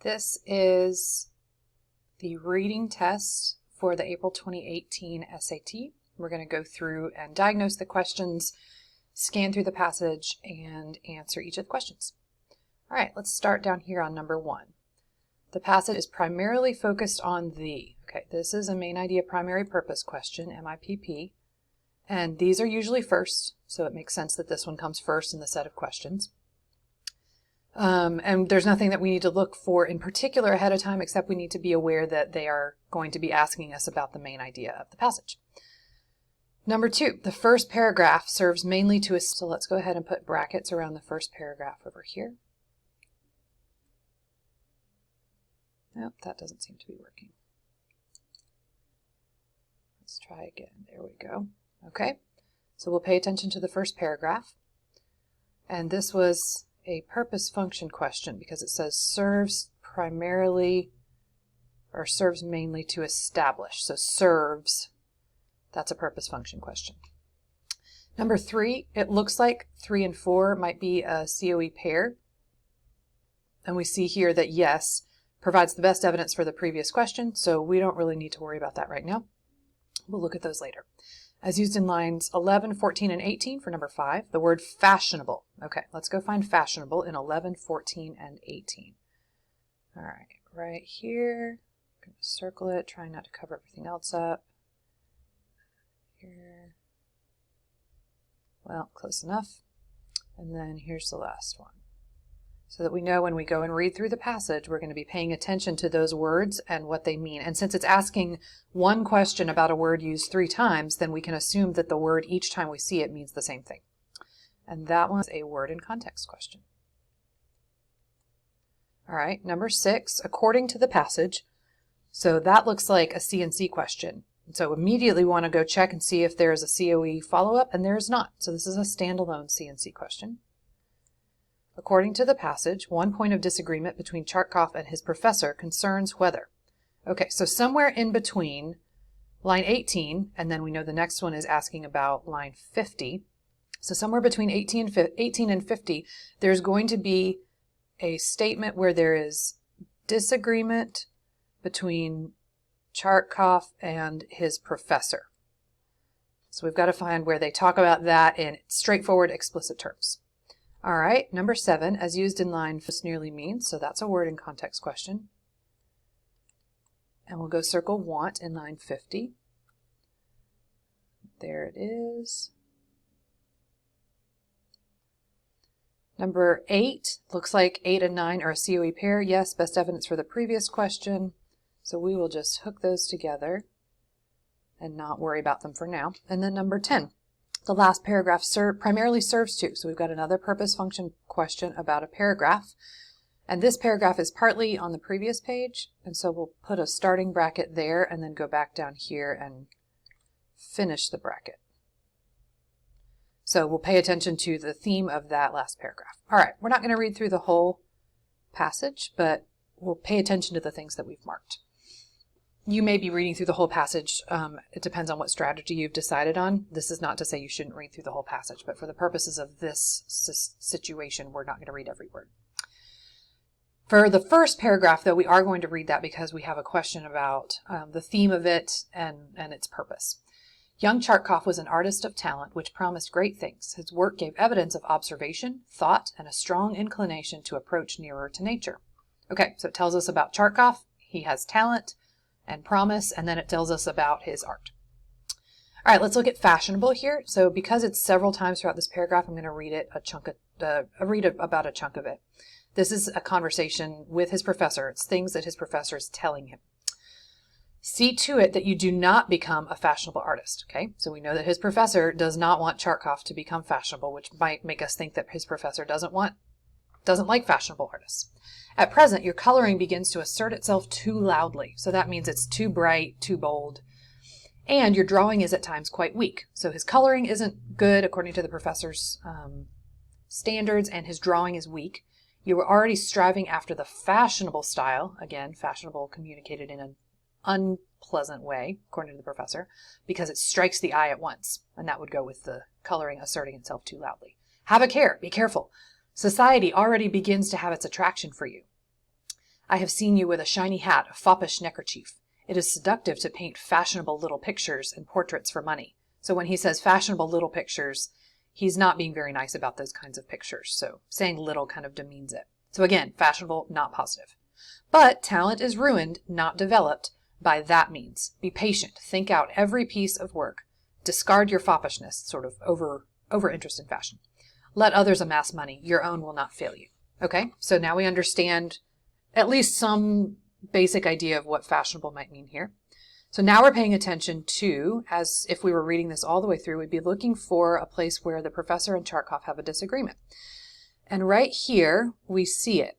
This is the reading test for the April 2018 SAT. We're going to go through and diagnose the questions, scan through the passage, and answer each of the questions. All right, let's start down here on number 1. The passage is primarily focused on the. Okay, this is a main idea primary purpose question, MIPP, and these are usually first, so it makes sense that this one comes first in the set of questions. And there's nothing that we need to look for in particular ahead of time, except we need to be aware that they are going to be asking us about the main idea of the passage. Number 2, the first paragraph serves mainly to, so let's go ahead and put brackets around the first paragraph over here. Nope, that doesn't seem to be working. Let's try again. There we go. Okay, so we'll pay attention to the first paragraph. And this was a purpose function question because it says serves primarily or serves mainly to establish. So serves, that's a purpose function question. Number 3, it looks like 3 and 4 might be a COE pair. And we see here that yes, provides the best evidence for the previous question, so we don't really need to worry about that right now. We'll look at those later. As used in lines 11, 14, and 18 for number 5, the word fashionable. Okay, let's go find fashionable in 11, 14, and 18. All right, right here, I'm going to circle it, trying not to cover everything else up. Here, well, close enough. And then here's the last one. So that we know when we go and read through the passage, we're going to be paying attention to those words and what they mean. And since it's asking one question about a word used 3 times, then we can assume that the word each time we see it means the same thing. And that one's a word in context question. All right, number 6, according to the passage. So that looks like a C&C question. So immediately we want to go check and see if there's a COE follow-up, and there is not. So this is a standalone C&C question. According to the passage, one point of disagreement between Chartkov and his professor concerns whether. Okay, so somewhere in between line 18, and then we know the next one is asking about line 50. So somewhere between 18 and 50, there's going to be a statement where there is disagreement between Chartkov and his professor. So we've got to find where they talk about that in straightforward, explicit terms. All right, number 7, as used in line, this nearly means, so that's a word in context question. And we'll go circle want in line 50. There it is. Number 8, looks like 8 and 9 are a COE pair. Yes, best evidence for the previous question. So we will just hook those together and not worry about them for now. And then number 10. The last paragraph primarily serves to. So we've got another purpose function question about a paragraph. And this paragraph is partly on the previous page. And so we'll put a starting bracket there and then go back down here and finish the bracket. So we'll pay attention to the theme of that last paragraph. All right, we're not going to read through the whole passage, but we'll pay attention to the things that we've marked. You may be reading through the whole passage. It depends on what strategy you've decided on. This is not to say you shouldn't read through the whole passage, but for the purposes of this situation, we're not going to read every word. For the first paragraph, though, we are going to read that because we have a question about the theme of it and its purpose. Young Chartkov was an artist of talent which promised great things. His work gave evidence of observation, thought, and a strong inclination to approach nearer to nature. Okay, so it tells us about Chartkov. He has talent and promise, and then it tells us about his art. All right, let's look at fashionable here. So because it's several times throughout this paragraph, I'm going to read about a chunk of it. This is a conversation with his professor. It's things that his professor is telling him. See to it that you do not become a fashionable artist. Okay, so we know that his professor does not want Chartkov to become fashionable, which might make us think that his professor doesn't like fashionable artists. At present, your coloring begins to assert itself too loudly. So that means it's too bright, too bold. And your drawing is at times quite weak. So his coloring isn't good according to the professor's standards, and his drawing is weak. You were already striving after the fashionable style. Again, fashionable communicated in an unpleasant way, according to the professor, because it strikes the eye at once. And that would go with the coloring asserting itself too loudly. Have a care. Be careful. Society already begins to have its attraction for you. I have seen you with a shiny hat, a foppish neckerchief. It is seductive to paint fashionable little pictures and portraits for money. So when he says fashionable little pictures, he's not being very nice about those kinds of pictures. So saying little kind of demeans it. So again, fashionable, not positive. But talent is ruined, not developed, by that means. Be patient. Think out every piece of work. Discard your foppishness, sort of over interest in fashion. Let others amass money. Your own will not fail you. Okay, so now we understand at least some basic idea of what fashionable might mean here. So now we're paying attention to, as if we were reading this all the way through, we'd be looking for a place where the professor and Charkov have a disagreement. And right here, we see it.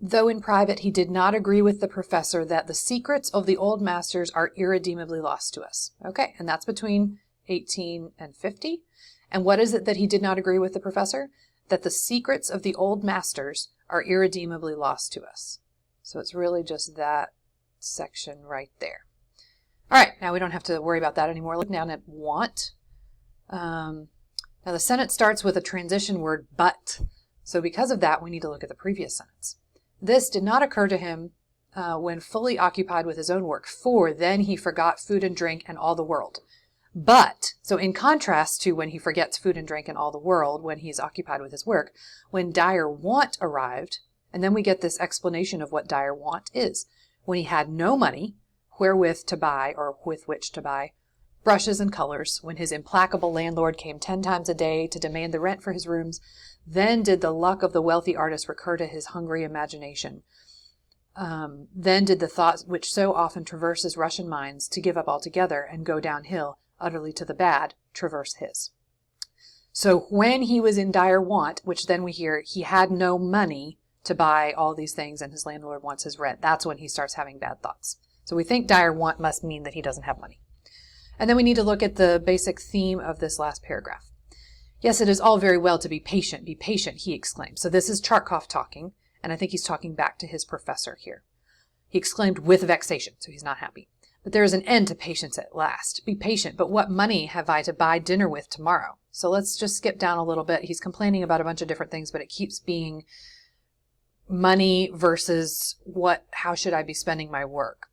Though in private he did not agree with the professor that the secrets of the old masters are irredeemably lost to us. Okay, and that's between 18 and 50. And what is it that he did not agree with the professor? That the secrets of the old masters are irredeemably lost to us. So it's really just that section right there. All right, now we don't have to worry about that anymore. Look down at want. Now the sentence starts with a transition word, but. So because of that, we need to look at the previous sentence. This did not occur to him when fully occupied with his own work, for then he forgot food and drink and all the world. But, so in contrast to when he forgets food and drink and all the world, when he's occupied with his work, when dire want arrived, and then we get this explanation of what dire want is. When he had no money, wherewith to buy, or with which to buy, brushes and colors, when his implacable landlord came 10 times a day to demand the rent for his rooms, then did the luck of the wealthy artist recur to his hungry imagination. Then did the thoughts which so often traverse his Russian minds to give up altogether and go downhill, utterly to the bad, traverse his. So when he was in dire want, which then we hear he had no money to buy all these things and his landlord wants his rent, that's when he starts having bad thoughts. So we think dire want must mean that he doesn't have money. And then we need to look at the basic theme of this last paragraph. Yes, it is all very well to be patient, he exclaimed. So this is Charkov talking, and I think he's talking back to his professor here. He exclaimed with vexation, so he's not happy. But there is an end to patience at last. Be patient, but what money have I to buy dinner with tomorrow? So let's just skip down a little bit. He's complaining about a bunch of different things, but it keeps being money versus how should I be spending my work?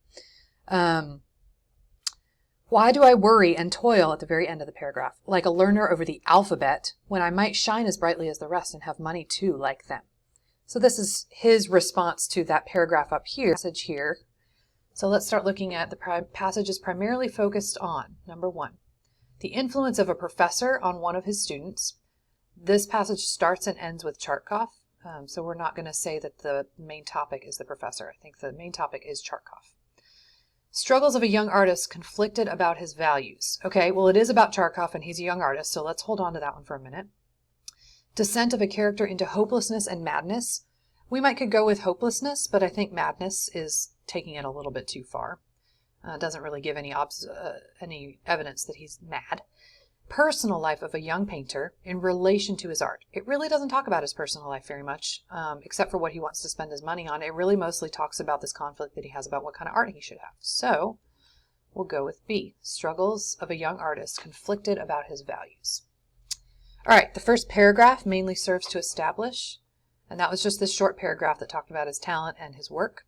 Why do I worry and toil at the very end of the paragraph, like a learner over the alphabet, when I might shine as brightly as the rest and have money too, like them? So this is his response to that paragraph up here, passage here. So let's start looking at the passage is primarily focused on, number 1, the influence of a professor on one of his students. This passage starts and ends with Charkov, so we're not going to say that the main topic is the professor. I think the main topic is Charkov. Struggles of a young artist conflicted about his values. Okay, well it is about Charkov and he's a young artist, so let's hold on to that one for a minute. Descent of a character into hopelessness and madness. We could go with hopelessness, but I think madness is taking it a little bit too far. Doesn't really give any evidence that he's mad. Personal life of a young painter in relation to his art. It really doesn't talk about his personal life very much, except for what he wants to spend his money on. It really mostly talks about this conflict that he has about what kind of art he should have. So we'll go with B. Struggles of a young artist conflicted about his values. All right, the first paragraph mainly serves to establish, and that was just this short paragraph that talked about his talent and his work.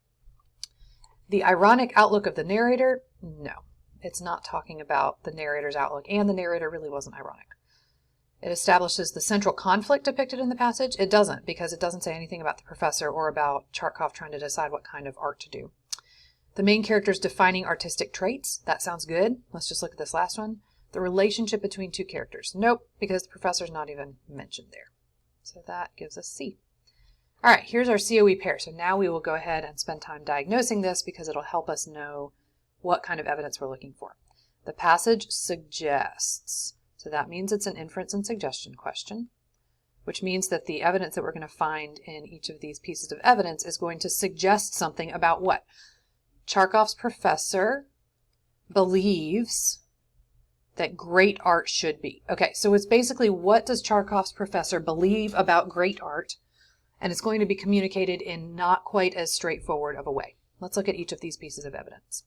The ironic outlook of the narrator, no. It's not talking about the narrator's outlook, and the narrator really wasn't ironic. It establishes the central conflict depicted in the passage. It doesn't, because it doesn't say anything about the professor or about Charkov trying to decide what kind of art to do. The main character's defining artistic traits. That sounds good. Let's just look at this last one. The relationship between two characters. Nope, because the professor's not even mentioned there. So that gives us C. All right, here's our COE pair. So now we will go ahead and spend time diagnosing this because it'll help us know what kind of evidence we're looking for. The passage suggests. So that means it's an inference and suggestion question, which means that the evidence that we're going to find in each of these pieces of evidence is going to suggest something about what? Charkov's professor believes that great art should be. Okay, so it's basically what does Charkov's professor believe about great art, and it's going to be communicated in not quite as straightforward of a way. Let's look at each of these pieces of evidence.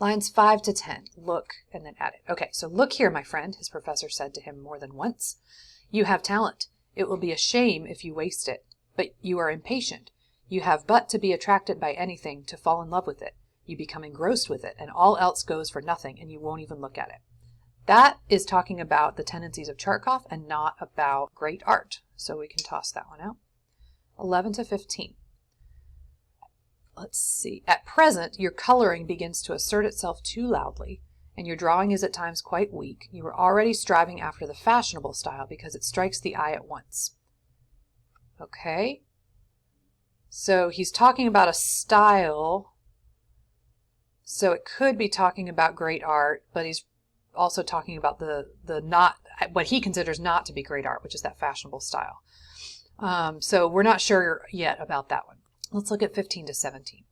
Lines 5 to 10, look and then add it. Okay, so look here, my friend, his professor said to him more than once. You have talent. It will be a shame if you waste it, but you are impatient. You have but to be attracted by anything to fall in love with it. You become engrossed with it, and all else goes for nothing, and you won't even look at it. That is talking about the tendencies of Chartkov and not about great art. So we can toss that one out. 11 to 15. Let's see. At present, your coloring begins to assert itself too loudly, and your drawing is at times quite weak. You are already striving after the fashionable style because it strikes the eye at once. Okay. So he's talking about a style. So it could be talking about great art, but he's also talking about the not, what he considers not to be great art, which is that fashionable style. So we're not sure yet about that one. Let's look at 15 to 17.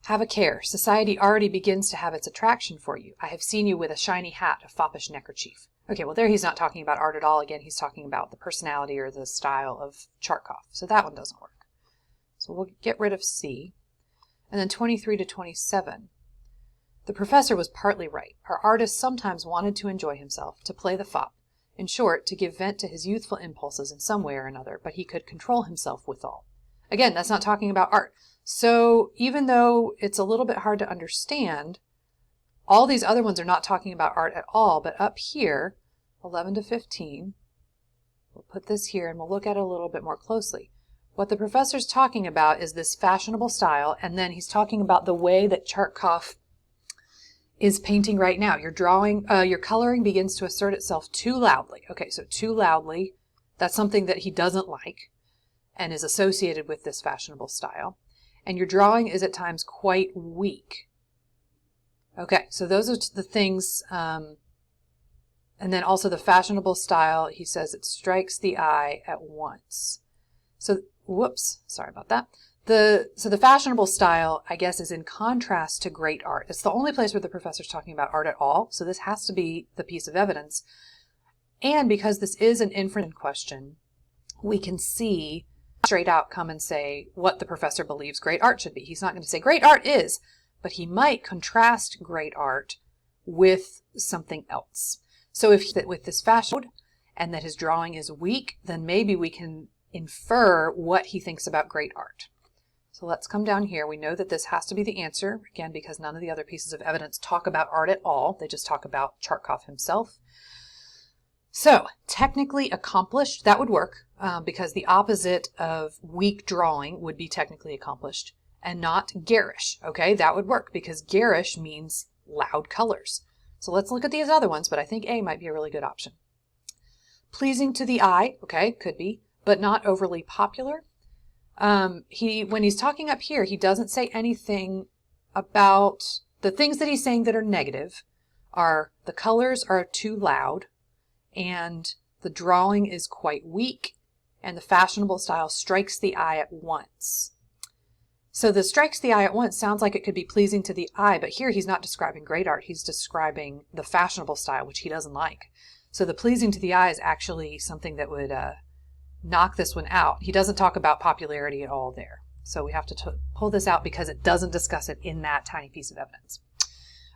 Have a care. Society already begins to have its attraction for you. I have seen you with a shiny hat, a foppish neckerchief. Okay, well there he's not talking about art at all. Again, he's talking about the personality or the style of Chartkov. So that one doesn't work. So we'll get rid of C. And then 23 to 27. The professor was partly right. Our artist sometimes wanted to enjoy himself, to play the fop. In short, to give vent to his youthful impulses in some way or another, but he could control himself withal. Again, that's not talking about art. So even though it's a little bit hard to understand, all these other ones are not talking about art at all, but up here, 11 to 15, we'll put this here and we'll look at it a little bit more closely. What the professor's talking about is this fashionable style, and then he's talking about the way that Chartkov is painting right now. Your coloring begins to assert itself too loudly. Okay, so too loudly, that's something that he doesn't like and is associated with this fashionable style. And your drawing is at times quite weak. Okay, so those are the things, and then also the fashionable style, he says it strikes the eye at once. So, whoops, sorry about that. So the fashionable style, I guess, is in contrast to great art. It's the only place where the professor's talking about art at all, so this has to be the piece of evidence. And because this is an inference question, we can see straight out come and say what the professor believes great art should be. He's not going to say great art is, but he might contrast great art with something else. So if with this fashion and that his drawing is weak, then maybe we can infer what he thinks about great art. So let's come down here. We know that this has to be the answer, again, because none of the other pieces of evidence talk about art at all. They just talk about Chartkov himself. So technically accomplished, that would work, because the opposite of weak drawing would be technically accomplished, and not garish. Okay, that would work because garish means loud colors. So let's look at these other ones, but I think A might be a really good option. Pleasing to the eye, okay, could be, but not overly popular. When he's talking up here, he doesn't say anything about the things that he's saying that are negative are the colors are too loud and the drawing is quite weak and the fashionable style strikes the eye at once. So the strikes the eye at once sounds like it could be pleasing to the eye, but here he's not describing great art. He's describing the fashionable style, which he doesn't like. So the pleasing to the eye is actually something that would knock this one out. He doesn't talk about popularity at all there. So we have to pull this out because it doesn't discuss it in that tiny piece of evidence.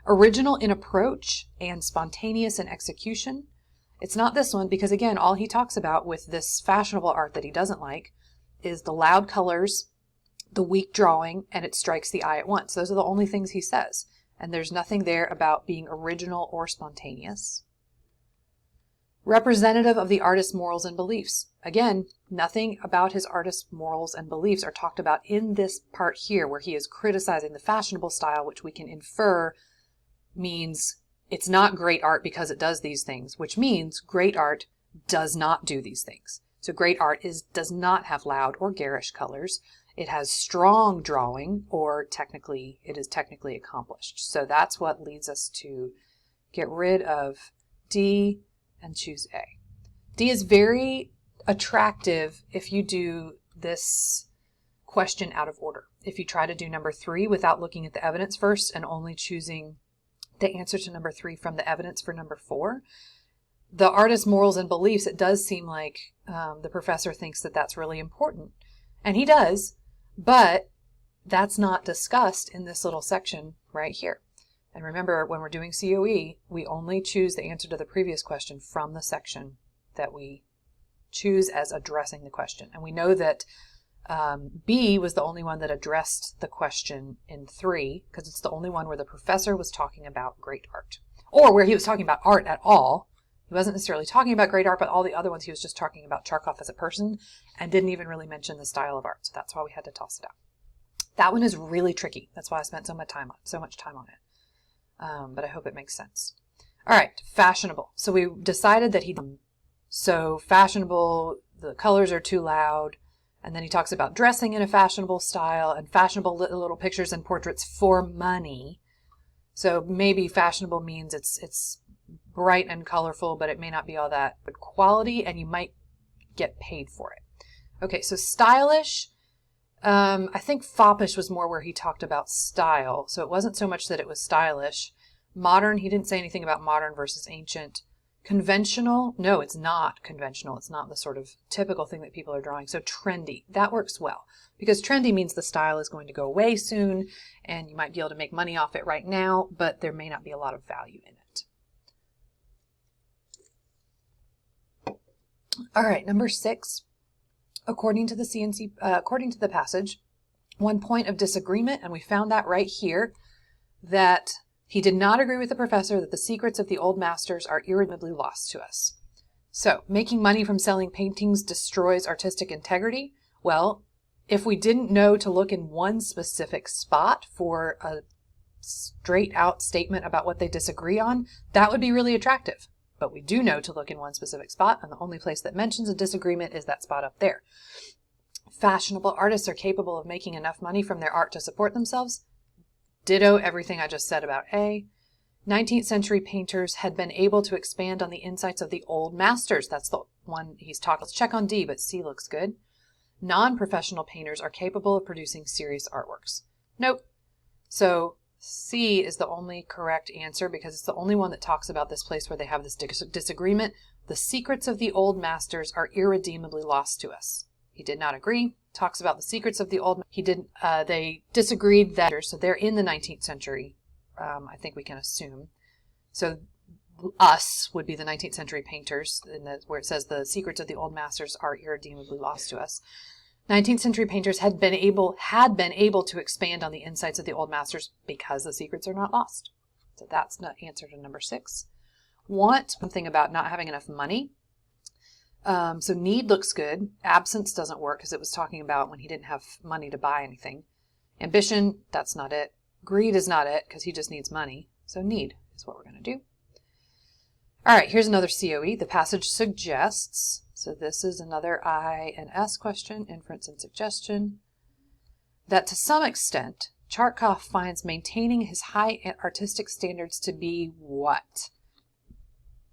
Original in approach and spontaneous in execution. It's not this one because, again, all he talks about with this fashionable art that he doesn't like is the loud colors, the weak drawing, and it strikes the eye at once. Those are the only things he says. And there's nothing there about being original or spontaneous. Representative of the artist's morals and beliefs. Again, nothing about his artist's morals and beliefs are talked about in this part here where he is criticizing the fashionable style, which we can infer means it's not great art because it does these things, which means great art does not do these things. So great art does not have loud or garish colors. It has strong drawing, or it is technically accomplished. So that's what leads us to get rid of D and choose A. D is very attractive if you do this question out of order. If you try to do number 3 without looking at the evidence first and only choosing the answer to number 3 from the evidence for number 4, the artist's morals and beliefs, it does seem like the professor thinks that that's really important. And he does, but that's not discussed in this little section right here. And remember, when we're doing COE, we only choose the answer to the previous question from the section that we choose as addressing the question. And we know that B was the only one that addressed the question in 3, because it's the only one where the professor was talking about great art, or where he was talking about art at all. He wasn't necessarily talking about great art, but all the other ones he was just talking about Charkov as a person and didn't even really mention the style of art. So that's why we had to toss it out. That one is really tricky. That's why I spent so much time on it. But I hope it makes sense. All right, fashionable. So we decided that so fashionable, the colors are too loud. And then he talks about dressing in a fashionable style and fashionable little pictures and portraits for money. So maybe fashionable means it's bright and colorful, but it may not be all that good quality, and you might get paid for it. Okay, so stylish. I think foppish was more where he talked about style. So it wasn't so much that it was stylish. Modern, he didn't say anything about modern versus ancient. Conventional, no, it's not conventional. It's not the sort of typical thing that people are drawing. So trendy, that works well, because trendy means the style is going to go away soon and you might be able to make money off it right now, but there may not be a lot of value in it. All right, number 6, according to the passage, one point of disagreement, and we found that right here, that he did not agree with the professor that the secrets of the old masters are irremediably lost to us. So, making money from selling paintings destroys artistic integrity. Well, if we didn't know to look in one specific spot for a straight out statement about what they disagree on, that would be really attractive. But we do know to look in one specific spot, and the only place that mentions a disagreement is that spot up there. Fashionable artists are capable of making enough money from their art to support themselves. Ditto everything I just said about A. 19th century painters had been able to expand on the insights of the old masters. That's the one he's talking. Let's check on D, but C looks good. Non-professional painters are capable of producing serious artworks. Nope. So C is the only correct answer because it's the only one that talks about this place where they have this disagreement. The secrets of the old masters are irredeemably lost to us. He did not agree. Talks about the secrets of the old. They disagreed that. So they're in the 19th century. I think we can assume. So us would be the 19th century painters, where it says the secrets of the old masters are irredeemably lost to us. 19th century painters had been able to expand on the insights of the old masters because the secrets are not lost. So that's the answer to number 6. Want, something about not having enough money. So need looks good. Absence doesn't work because it was talking about when he didn't have money to buy anything. Ambition, that's not it. Greed is not it because he just needs money. So need is what we're going to do. All right, here's another COE. The passage suggests, so this is another I and S question, inference and suggestion, that to some extent, Charkov finds maintaining his high artistic standards to be what?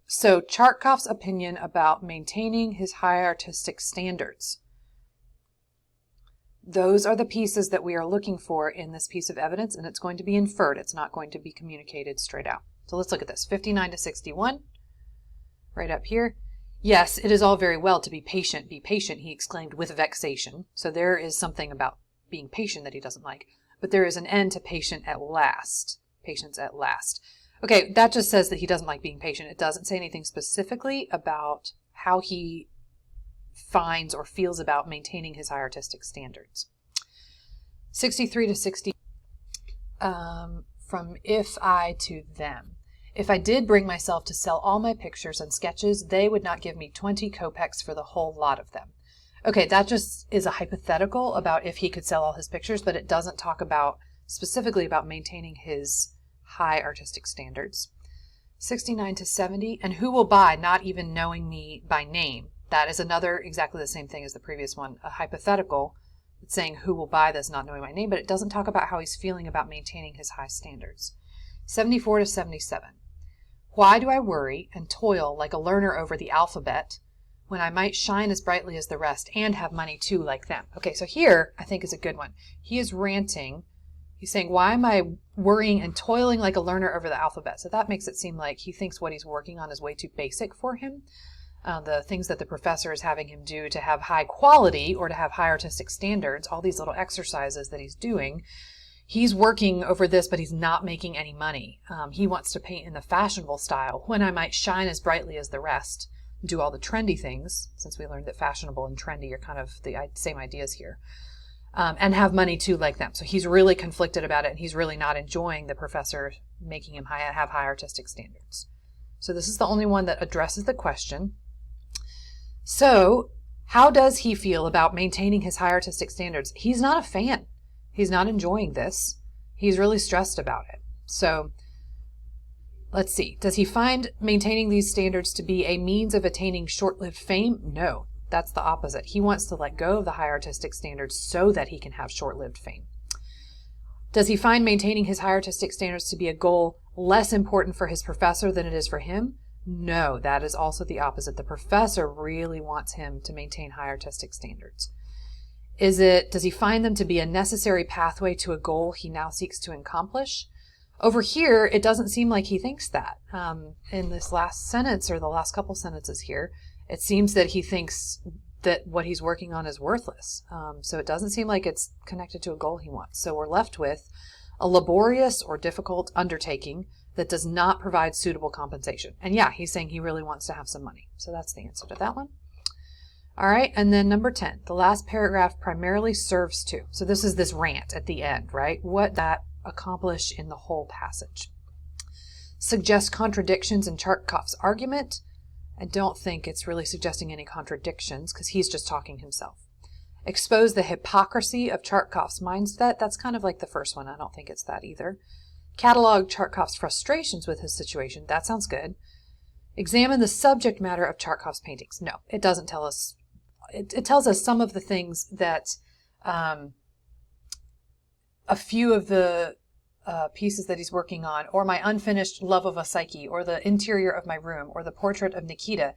So Charkov's opinion about maintaining his high artistic standards. Those are the pieces that we are looking for in this piece of evidence, and it's going to be inferred. It's not going to be communicated straight out. So let's look at this. 59 to 61, right up here. Yes, it is all very well to be patient, he exclaimed with vexation. So there is something about being patient that he doesn't like. But there is an end to patience at last. Okay, that just says that he doesn't like being patient. It doesn't say anything specifically about how he finds or feels about maintaining his high artistic standards. 63 to 60, from if I to them. If I did bring myself to sell all my pictures and sketches, they would not give me 20 kopecks for the whole lot of them. Okay, that just is a hypothetical about if he could sell all his pictures, but it doesn't talk about specifically about maintaining his high artistic standards. 69 to 70, and who will buy, not even knowing me by name? That is another exactly the same thing as the previous one, a hypothetical that's saying who will buy this, not knowing my name, but it doesn't talk about how he's feeling about maintaining his high standards. 74 to 77. Why do I worry and toil like a learner over the alphabet when I might shine as brightly as the rest and have money too like them? Okay, so here I think is a good one. He is ranting. He's saying, why am I worrying and toiling like a learner over the alphabet? So that makes it seem like he thinks what he's working on is way too basic for him. The things that the professor is having him do to have high quality or to have high artistic standards, all these little exercises that he's doing, he's working over this, but he's not making any money. He wants to paint in the fashionable style when I might shine as brightly as the rest. do all the trendy things, since we learned that fashionable and trendy are kind of the same ideas here, and have money too like them. So he's really conflicted about it, and he's really not enjoying the professor making him have high artistic standards. So this is the only one that addresses the question. So how does he feel about maintaining his high artistic standards? He's not a fan. He's not enjoying this. He's really stressed about it. So let's see. Does he find maintaining these standards to be a means of attaining short-lived fame? No, that's the opposite. He wants to let go of the high artistic standards so that he can have short-lived fame. Does he find maintaining his high artistic standards to be a goal less important for his professor than it is for him? No, that is also the opposite. The professor really wants him to maintain high artistic standards. Does he find them to be a necessary pathway to a goal he now seeks to accomplish? Over here, it doesn't seem like he thinks that. In this last sentence, or the last couple sentences here, it seems that he thinks that what he's working on is worthless. So it doesn't seem like it's connected to a goal he wants. So we're left with a laborious or difficult undertaking that does not provide suitable compensation. And yeah, he's saying he really wants to have some money. So that's the answer to that one. All right, and then number 10, the last paragraph primarily serves to. So this is this rant at the end, right? What that accomplish in the whole passage. Suggest contradictions in Charkov's argument. I don't think it's really suggesting any contradictions because he's just talking himself. Expose the hypocrisy of Charkov's mindset. That's kind of like the first one. I don't think it's that either. Catalog Charkov's frustrations with his situation. That sounds good. Examine the subject matter of Charkov's paintings. No, it doesn't tell us. It tells us some of the things that a few of the pieces that he's working on, or my unfinished love of a psyche, or the interior of my room, or the portrait of Nikita.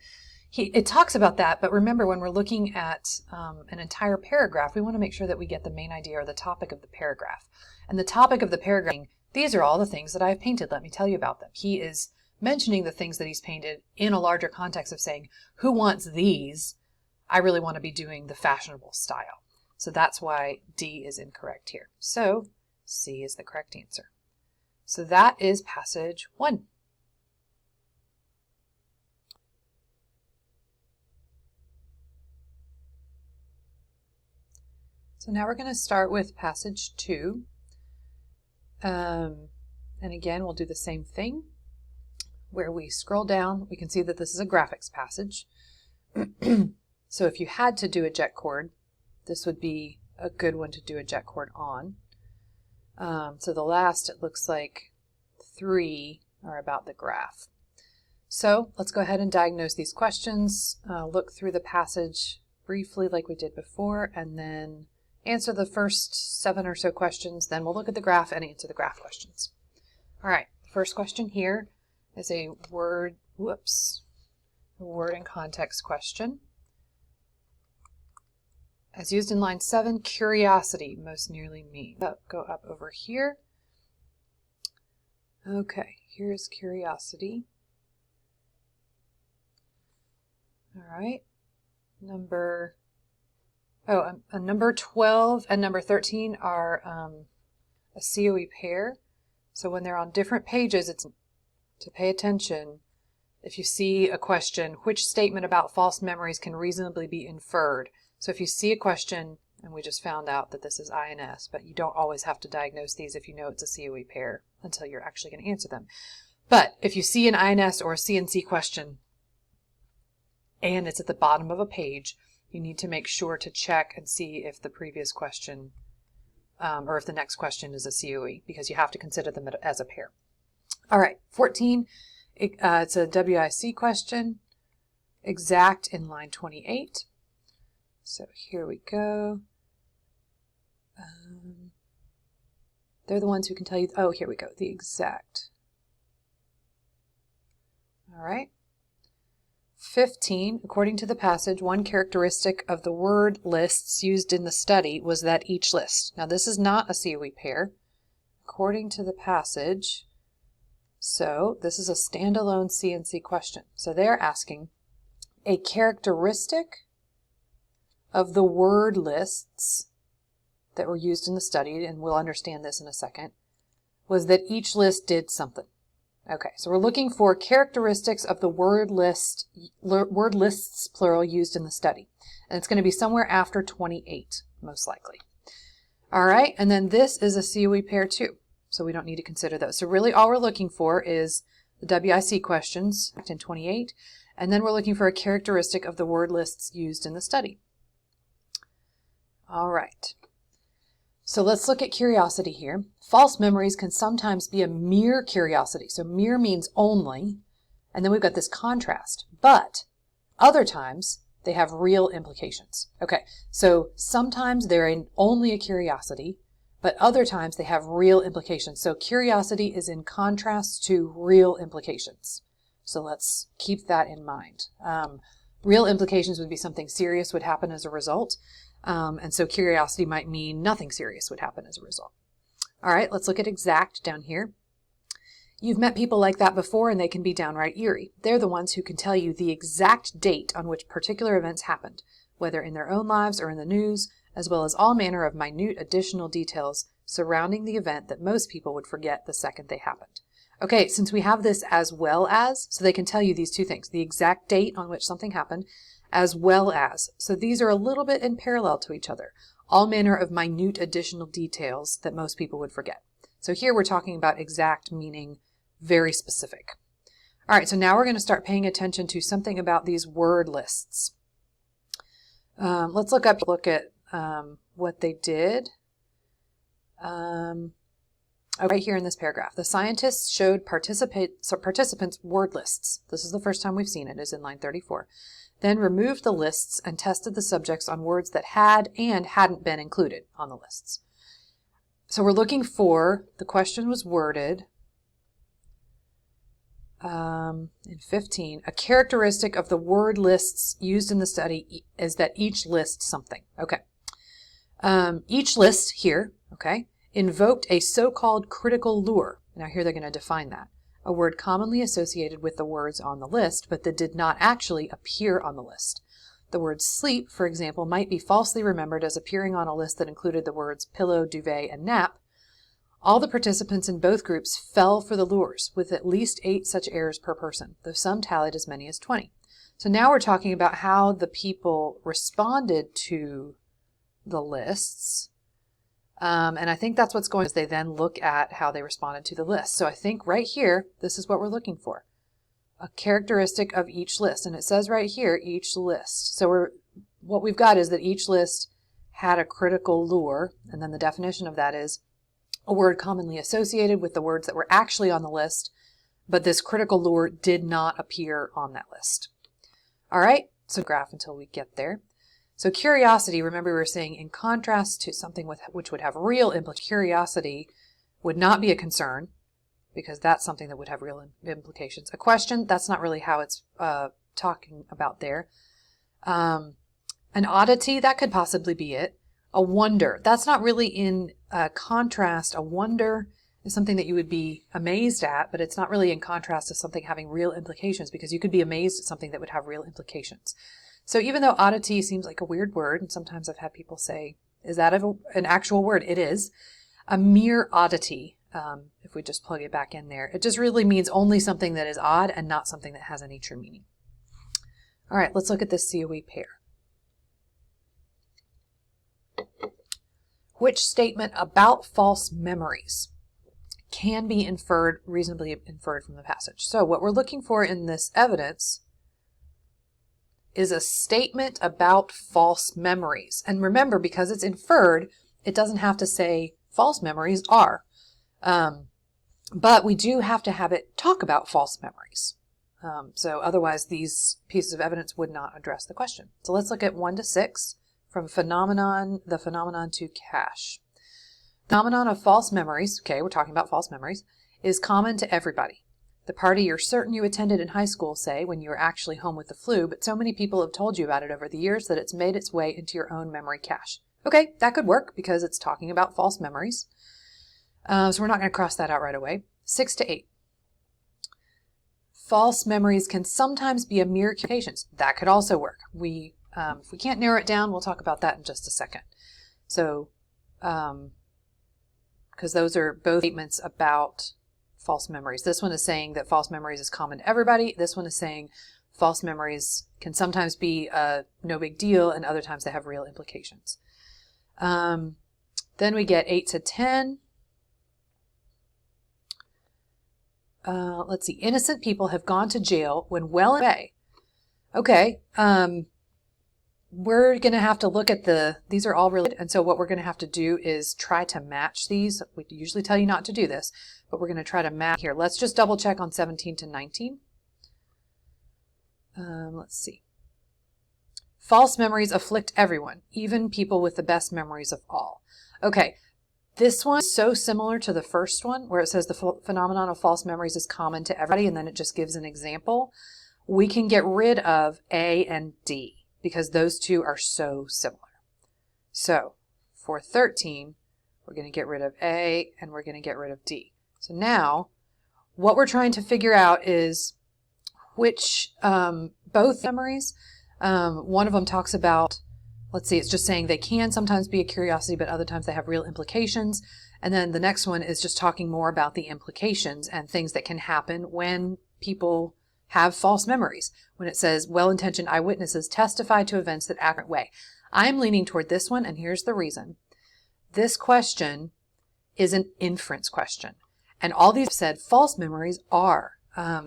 It talks about that, but remember, when we're looking at an entire paragraph, we want to make sure that we get the main idea or the topic of the paragraph. And the topic of the paragraph, these are all the things that I've painted. Let me tell you about them. He is mentioning the things that he's painted in a larger context of saying, who wants these? I really want to be doing the fashionable style. So that's why D is incorrect here. So C is the correct answer. So that is passage 1. So now we're going to start with passage 2. And again, we'll do the same thing. Where we scroll down, we can see that this is a graphics passage. So if you had to do a jet chord, this would be a good one to do a jet chord on. So the last, it looks like 3 are about the graph. So let's go ahead and diagnose these questions, look through the passage briefly like we did before, and then answer the first 7 or so questions. Then we'll look at the graph and answer the graph questions. All right, the first question here is a word and context question. As used in line 7, curiosity most nearly means. Go up over here. Okay, here's curiosity. All right, number 12 and number 13 are a COE pair. So when they're on different pages, it's to pay attention. If you see a question, which statement about false memories can reasonably be inferred? So if you see a question, and we just found out that this is INS, but you don't always have to diagnose these if you know it's a COE pair until you're actually going to answer them. But if you see an INS or a CNC question, and it's at the bottom of a page, you need to make sure to check and see if the previous question, or if the next question is a COE, because you have to consider them as a pair. All right, 14, it's a WIC question, exact in line 28. So here we go. They're the ones who can tell you, oh, here we go, the exact. All right. 15, according to the passage, one characteristic of the word lists used in the study was that each list. Now this is not a COE pair, according to the passage. So this is a standalone CNC question. So they're asking a characteristic of the word lists that were used in the study, and we'll understand this in a second, was that each list did something. Okay, so we're looking for characteristics of the word lists, plural, used in the study. And it's going to be somewhere after 28, most likely. All right, and then this is a COE pair too, so we don't need to consider those. So really all we're looking for is the WIC questions in 28, and then we're looking for a characteristic of the word lists used in the study. All right. So let's look at curiosity here. False memories can sometimes be a mere curiosity. So mere means only, and then we've got this contrast. But other times they have real implications. Okay, so sometimes they're only a curiosity, but other times they have real implications. So curiosity is in contrast to real implications. So let's keep that in mind. Real implications would be something serious would happen as a result. And so curiosity might mean nothing serious would happen as a result. All right, let's look at exact down here. You've met people like that before, and they can be downright eerie. They're the ones who can tell you the exact date on which particular events happened, whether in their own lives or in the news, as well as all manner of minute additional details surrounding the event that most people would forget the second they happened. Okay, since we have this as well as, so they can tell you these two things, the exact date on which something happened, as well as. So these are a little bit in parallel to each other. All manner of minute additional details that most people would forget. So here we're talking about exact meaning very specific. All right, so now we're going to start paying attention to something about these word lists. Let's look at what they did. Right here in this paragraph. The scientists showed participants word lists. This is the first time we've seen it, is in line 34. Then removed the lists and tested the subjects on words that had and hadn't been included on the lists. So we're looking for, the question was worded in 15, a characteristic of the word lists used in the study is that each lists something. Okay. Each list here, okay, invoked a so-called critical lure. Now here they're going to define that. A word commonly associated with the words on the list, but that did not actually appear on the list. The word sleep, for example, might be falsely remembered as appearing on a list that included the words pillow, duvet, and nap. All the participants in both groups fell for the lures, with at least 8 such errors per person, though some tallied as many as 20. So now we're talking about how the people responded to the lists. And I think that's what's going on, is they then look at how they responded to the list. So I think right here, this is what we're looking for. A characteristic of each list. And it says right here, each list. So what we've got is that each list had a critical lure. And then the definition of that is a word commonly associated with the words that were actually on the list, but this critical lure did not appear on that list. All right, so graph until we get there. So curiosity, remember we were saying in contrast to something which would have real implications, curiosity would not be a concern because that's something that would have real implications. A question, that's not really how it's talking about there. An oddity, that could possibly be it. A wonder, that's not really in contrast. A wonder is something that you would be amazed at, but it's not really in contrast to something having real implications, because you could be amazed at something that would have real implications. So even though oddity seems like a weird word, and sometimes I've had people say, is that an actual word? It is. A mere oddity, if we just plug it back in there, it just really means only something that is odd and not something that has any true meaning. All right, let's look at this COE pair. Which statement about false memories can be reasonably inferred from the passage? So what we're looking for in this evidence is a statement about false memories. And remember, because it's inferred, it doesn't have to say false memories are. But we do have to have it talk about false memories. So otherwise these pieces of evidence would not address the question. So let's look at 1 to 6. From the phenomenon to cache. The phenomenon of false memories, okay, we're talking about false memories, is common to everybody. The party you're certain you attended in high school, say, when you were actually home with the flu, but so many people have told you about it over the years that it's made its way into your own memory cache. Okay, that could work because it's talking about false memories. So we're not going to cross that out right away. 6 to 8. False memories can sometimes be a mere communications. That could also work. If we can't narrow it down, we'll talk about that in just a second. So, because those are both statements about false memories. This one is saying that false memories is common to everybody. This one is saying false memories can sometimes be no big deal, and other times they have real implications. Then we get 8 to 10. Let's see. Innocent people have gone to jail when well away. Okay. We're going to have to look at these are all related. And so what we're going to have to do is try to match these. We usually tell you not to do this, but we're going to try to match here. Let's just double check on 17 to 19. Let's see. False memories afflict everyone, even people with the best memories of all. Okay. This one is so similar to the first one where it says the phenomenon of false memories is common to everybody, and then it just gives an example. We can get rid of A and D because those two are so similar. So for 13, we're going to get rid of A and we're going to get rid of D. So now what we're trying to figure out is which, both memories, one of them talks about, let's see, it's just saying they can sometimes be a curiosity, but other times they have real implications. And then the next one is just talking more about the implications and things that can happen when people have false memories. When it says well-intentioned eyewitnesses testify to events that accurate way. I'm leaning toward this one, and here's the reason. This question is an inference question. And all these said false memories are.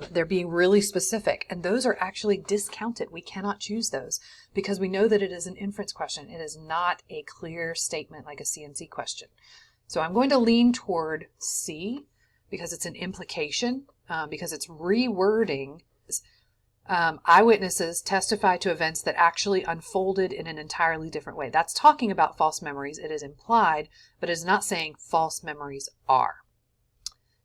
They're being really specific, and those are actually discounted. We cannot choose those because we know that it is an inference question. It is not a clear statement like a CNC question. So I'm going to lean toward C because it's an implication, because it's rewording. Eyewitnesses testify to events that actually unfolded in an entirely different way. That's talking about false memories. It is implied, but it is not saying false memories are.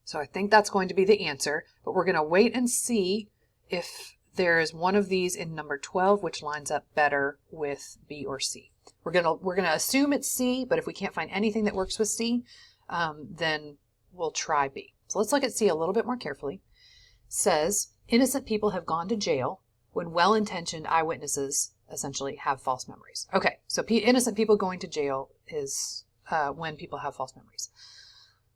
So I think that's going to be the answer, but we're going to wait and see if there is one of these in number 12, which lines up better with B or C. We're going to assume it's C, but if we can't find anything that works with C, then we'll try B. So let's look at C a little bit more carefully. It says, innocent people have gone to jail when well-intentioned eyewitnesses essentially have false memories. Okay, so innocent people going to jail is when people have false memories.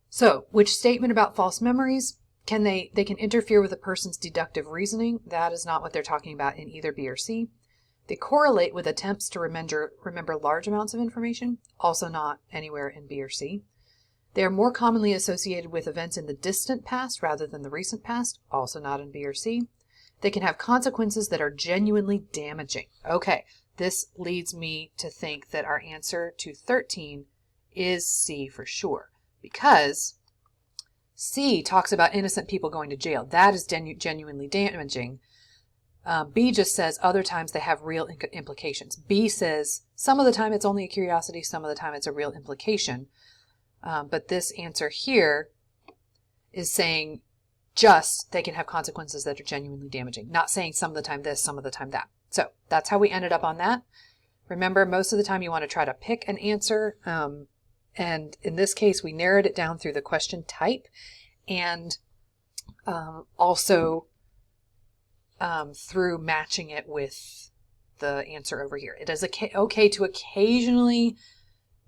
So, which statement about false memories can they can interfere with a person's deductive reasoning? That is not what they're talking about in either B or C. They correlate with attempts to remember large amounts of information, also not anywhere in B or C. They are more commonly associated with events in the distant past rather than the recent past, also not in B or C. They can have consequences that are genuinely damaging. Okay, this leads me to think that our answer to 13 is C for sure. Because C talks about innocent people going to jail. That is genuinely damaging. B just says other times they have real implications. B says some of the time it's only a curiosity, some of the time it's a real implication. But this answer here is saying just they can have consequences that are genuinely damaging. Not saying some of the time this, some of the time that. So that's how we ended up on that. Remember, most of the time you want to try to pick an answer. And in this case, we narrowed it down through the question type and also through matching it with the answer over here. It is okay to occasionally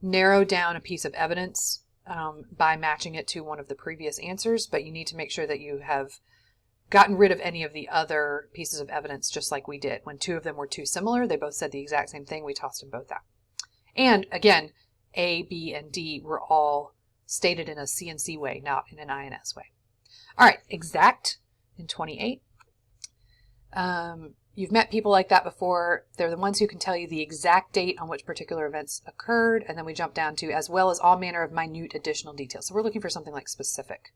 narrow down a piece of evidence by matching it to one of the previous answers, but you need to make sure that you have gotten rid of any of the other pieces of evidence, just like we did. When two of them were too similar, they both said the exact same thing, we tossed them both out. And again, A, B, and D were all stated in a CNC way, not in an INS way. All right, exact in 28. You've met people like that before. They're the ones who can tell you the exact date on which particular events occurred, and then we jump down to as well as all manner of minute additional details. So we're looking for something like specific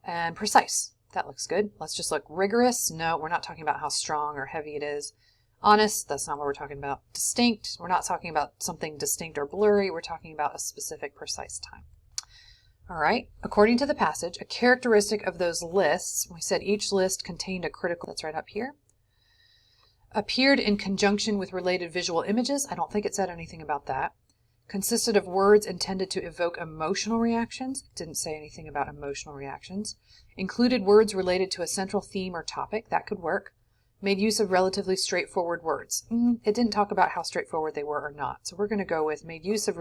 and precise. That looks good. Let's just look rigorous. No, we're not talking about how strong or heavy it is. Honest, that's not what we're talking about. Distinct, we're not talking about something distinct or blurry. We're talking about a specific, precise time. All right, according to the passage, a characteristic of those lists, we said each list contained a critical, that's right up here, appeared in conjunction with related visual images. I don't think it said anything about that. Consisted of words intended to evoke emotional reactions. It didn't say anything about emotional reactions. Included words related to a central theme or topic. That could work. Made use of relatively straightforward words. It didn't talk about how straightforward they were or not. So we're going to go with made use of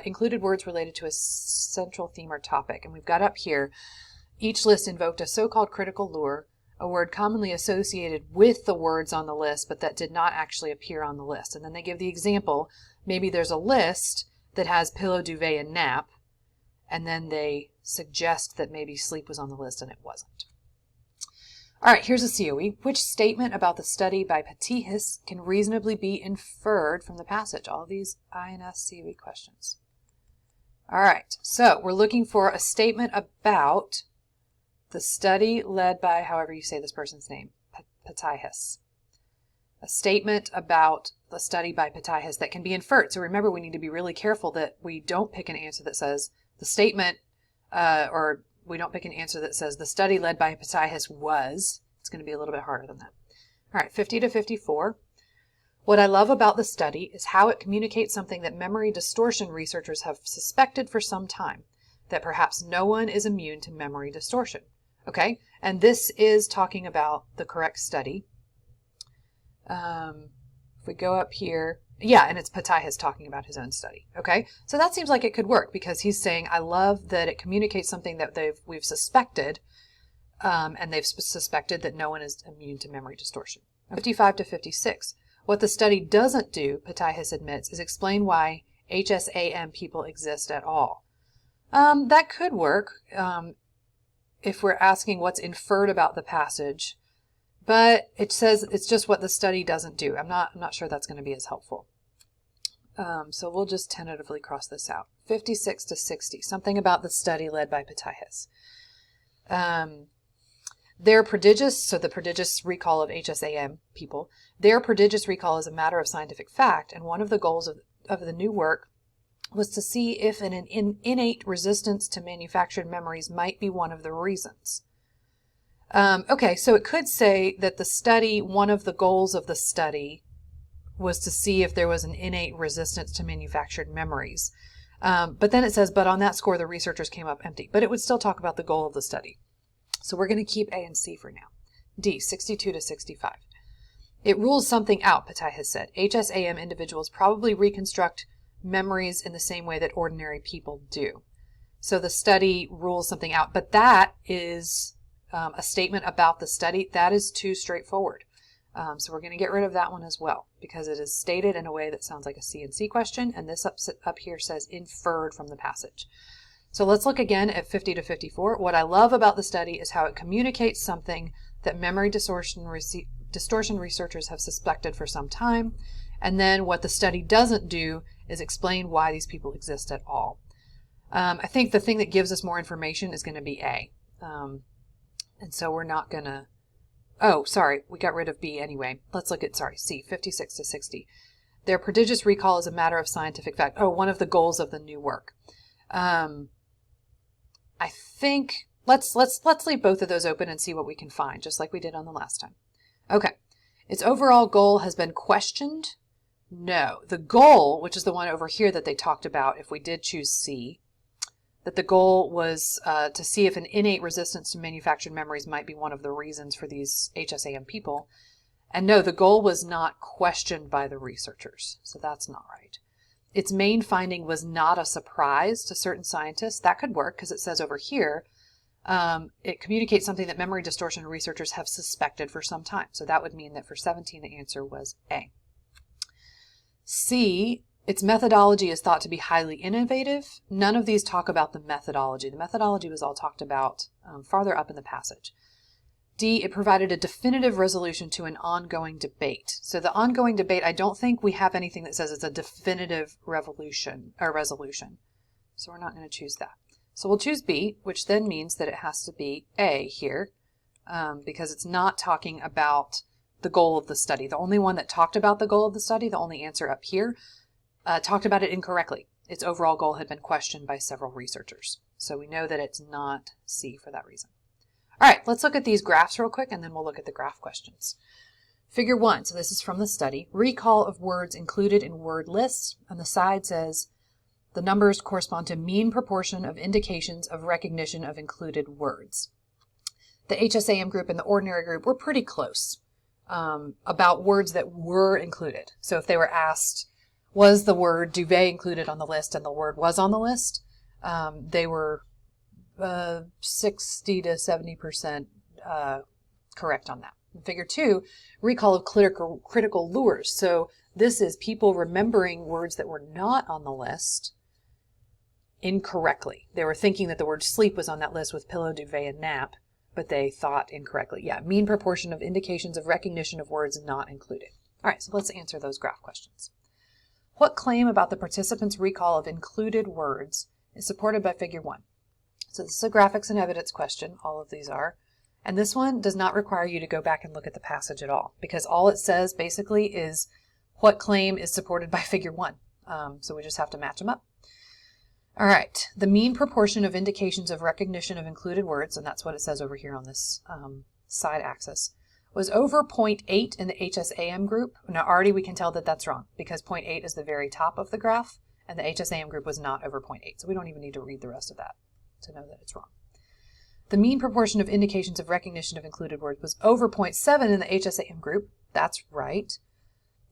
included words related to a central theme or topic. And we've got up here, Each list invoked a so-called critical lure, a word commonly associated with the words on the list, but that did not actually appear on the list. And then they give the example. Maybe there's a list that has pillow, duvet, and nap, and then they suggest that maybe sleep was on the list and it wasn't. All right, here's a COE. Which statement about the study by Patihis can reasonably be inferred from the passage? All these INS COE questions. All right, so we're looking for a statement about the study led by, however you say this person's name, Patihis. A statement about the study by Patihis that can be inferred. So remember, we need to be really careful that we don't pick an answer that says the statement, or we don't pick an answer that says the study led by Patihis was. It's going to be a little bit harder than that. All right, 50 to 54. What I love about the study is how it communicates something that memory distortion researchers have suspected for some time, that perhaps no one is immune to memory distortion. Okay, and this is talking about the correct study. If we go up here, yeah, and it's Patihis talking about his own study. Okay, so that seems like it could work because he's saying, I love that it communicates something that we've suspected, and they've suspected that no one is immune to memory distortion. 55 to 56. What the study doesn't do, Patihis admits, is explain why HSAM people exist at all. That could work if we're asking what's inferred about the passage. But it says it's just what the study doesn't do. I'm not sure that's going to be as helpful. So we'll just tentatively cross this out. 56 to 60, something about the study led by Patihis. Their prodigious, so the prodigious recall of HSAM people, their prodigious recall is a matter of scientific fact, and one of the goals of the new work was to see if an innate resistance to manufactured memories might be one of the reasons. Okay, so it could say that the study, one of the goals of the study was to see if there was an innate resistance to manufactured memories. But then it says, but on that score, the researchers came up empty. But it would still talk about the goal of the study. So we're going to keep A and C for now. D, 62 to 65. It rules something out, Patihis said. HSAM individuals probably reconstruct memories in the same way that ordinary people do. So the study rules something out. But that is a statement about the study. That is too straightforward. So we're going to get rid of that one as well because it is stated in a way that sounds like a C and C question, and this up here says inferred from the passage. So let's look again at 50 to 54. What I love about the study is how it communicates something that memory distortion researchers have suspected for some time, and then what the study doesn't do is explain why these people exist at all. I think the thing that gives us more information is going to be A. And so we're not going to... Oh, sorry, we got rid of B anyway. Let's look at, C, 56 to 60. Their prodigious recall is a matter of scientific fact. Oh, one of the goals of the new work. I think, let's leave both of those open and see what we can find, just like we did on the last time. Okay, its overall goal has been questioned? No. The goal, which is the one over here that they talked about if we did choose C, that the goal was to see if an innate resistance to manufactured memories might be one of the reasons for these HSAM people. And no, the goal was not questioned by the researchers, so that's not right. Its main finding was not a surprise to certain scientists. That could work because it says over here, it communicates something that memory distortion researchers have suspected for some time. So that would mean that for 17, the answer was A. C, its methodology is thought to be highly innovative. None of these talk about the methodology. The methodology was all talked about farther up in the passage. D, it provided a definitive resolution to an ongoing debate. So the ongoing debate, I don't think we have anything that says it's a definitive resolution. So we're not going to choose that. So we'll choose B, which then means that it has to be A here, because it's not talking about the goal of the study. The only one that talked about the goal of the study, the only answer up here, talked about it incorrectly. Its overall goal had been questioned by several researchers. So we know that it's not C for that reason. All right, let's look at these graphs real quick, and then we'll look at the graph questions. Figure 1, so this is from the study. Recall of words included in word lists. On the side says the numbers correspond to mean proportion of indications of recognition of included words. The HSAM group and the ordinary group were pretty close about words that were included. So if they were asked, was the word duvet included on the list, and the word was on the list, they were 60 to 70% correct on that. Figure 2, recall of critical lures. So this is people remembering words that were not on the list incorrectly. They were thinking that the word sleep was on that list with pillow, duvet, and nap, but they thought incorrectly. Yeah, mean proportion of indications of recognition of words not included. All right, so let's answer those graph questions. What claim about the participants' recall of included words is supported by figure 1? So this is a graphics and evidence question. All of these are. And this one does not require you to go back and look at the passage at all, because all it says basically is what claim is supported by figure 1. So we just have to match them up. All right, the mean proportion of indications of recognition of included words, and that's what it says over here on this side axis, was over 0.8 in the HSAM group. Now already we can tell that that's wrong, because 0.8 is the very top of the graph, and the HSAM group was not over 0.8. So we don't even need to read the rest of that to know that it's wrong. The mean proportion of indications of recognition of included words was over 0.7 in the HSAM group. That's right.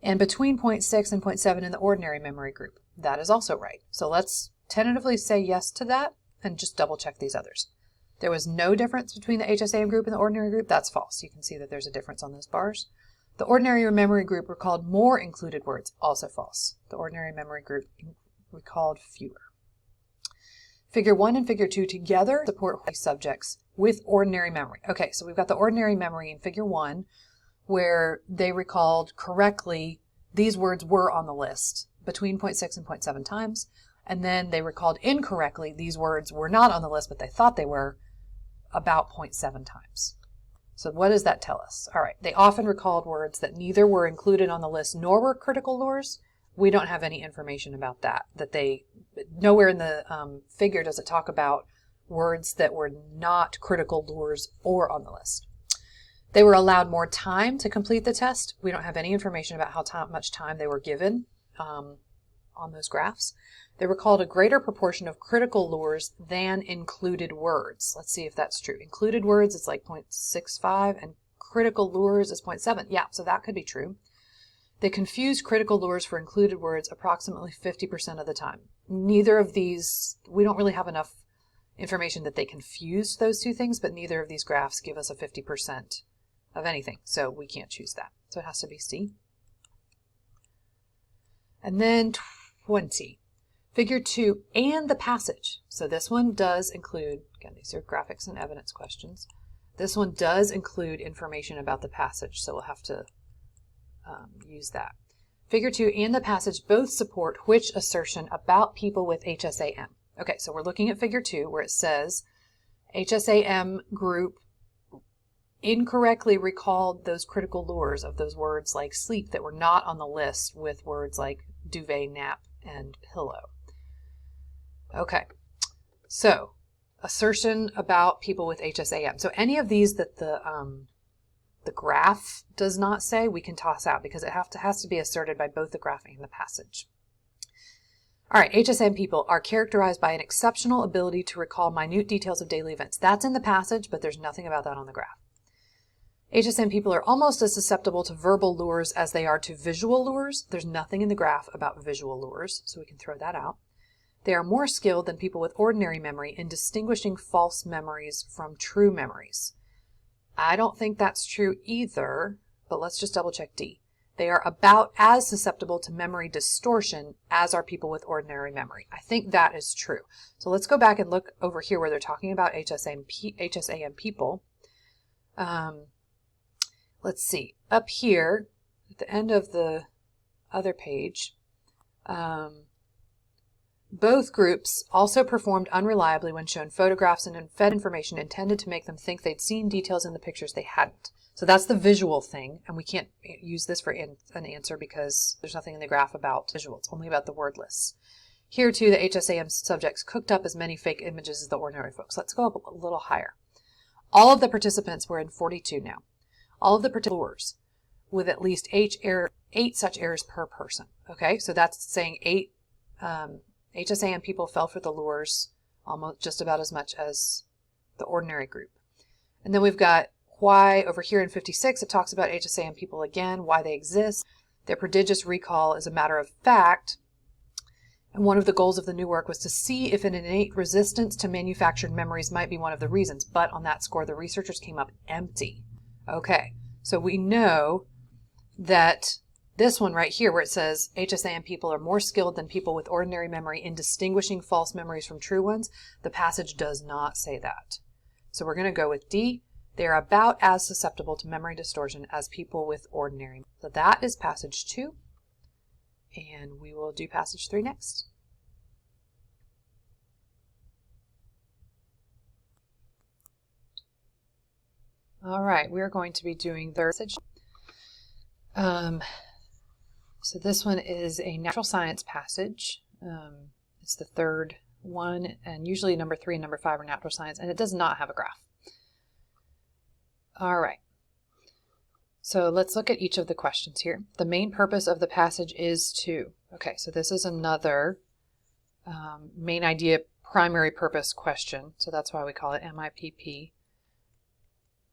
And between 0.6 and 0.7 in the ordinary memory group. That is also right. So let's tentatively say yes to that and just double check these others. There was no difference between the HSAM group and the ordinary group. That's false. You can see that there's a difference on those bars. The ordinary memory group recalled more included words. Also false. The ordinary memory group recalled fewer. Figure 1 and figure 2 together support subjects with ordinary memory. Okay, so we've got the ordinary memory in figure 1 where they recalled correctly these words were on the list between 0.6 and 0.7 times. And then they recalled incorrectly these words were not on the list, but they thought they were about 0.7 times. So what does that tell us? All right, they often recalled words that neither were included on the list nor were critical lures. We don't have any information about that. Nowhere in the figure does it talk about words that were not critical lures or on the list. They were allowed more time to complete the test. We don't have any information about how much time they were given on those graphs. They recalled a greater proportion of critical lures than included words. Let's see if that's true. Included words is like 0.65 and critical lures is 0.7. Yeah, so that could be true. They confused critical lures for included words approximately 50% of the time. Neither of these, we don't really have enough information that they confused those two things, but neither of these graphs give us a 50% of anything, so we can't choose that. So it has to be C. And then 20. Figure 2 and the passage. So this one does include, again, these are graphics and evidence questions. This one does include information about the passage, so we'll have to use that. Figure 2 and the passage both support which assertion about people with HSAM? Okay, so we're looking at figure 2 where it says HSAM group incorrectly recalled those critical lures of those words like sleep that were not on the list with words like duvet, nap, and pillow. Okay, so assertion about people with HSAM. So any of these that the graph does not say, we can toss out because it has to be asserted by both the graph and the passage. All right, HSAM people are characterized by an exceptional ability to recall minute details of daily events. That's in the passage, but there's nothing about that on the graph. HSAM people are almost as susceptible to verbal lures as they are to visual lures. There's nothing in the graph about visual lures, so we can throw that out. They are more skilled than people with ordinary memory in distinguishing false memories from true memories. I don't think that's true either, but let's just double check D. They are about as susceptible to memory distortion as are people with ordinary memory. I think that is true. So let's go back and look over here where they're talking about HSAM people. Let's see. Up here, at the end of the other page, both groups also performed unreliably when shown photographs and fed information intended to make them think they'd seen details in the pictures they hadn't. So that's the visual thing, and we can't use this for an answer because there's nothing in the graph about visual. It's only about the word lists. Here, too, the HSAM subjects cooked up as many fake images as the ordinary folks. Let's go up a little higher. All of the participants were in 42 now. All of the participants with at least 8 such errors per person. Okay, so that's saying 8 HSAM people fell for the lures almost just about as much as the ordinary group. And then we've got why over here in 56, it talks about HSAM people again, why they exist. Their prodigious recall is a matter of fact. And one of the goals of the new work was to see if an innate resistance to manufactured memories might be one of the reasons, but on that score, the researchers came up empty. Okay, so we know that this one right here where it says HSAM people are more skilled than people with ordinary memory in distinguishing false memories from true ones, the passage does not say that. So we're going to go with D. They are about as susceptible to memory distortion as people with ordinary. So that is passage 2. And we will do passage 3 next. All right, we're going to be doing third passage. So this one is a natural science passage. It's the third one, and usually number 3 and number 5 are natural science, and it does not have a graph. All right. So let's look at each of the questions here. The main purpose of the passage is to, okay, so this is another main idea, primary purpose question. So that's why we call it MIPP.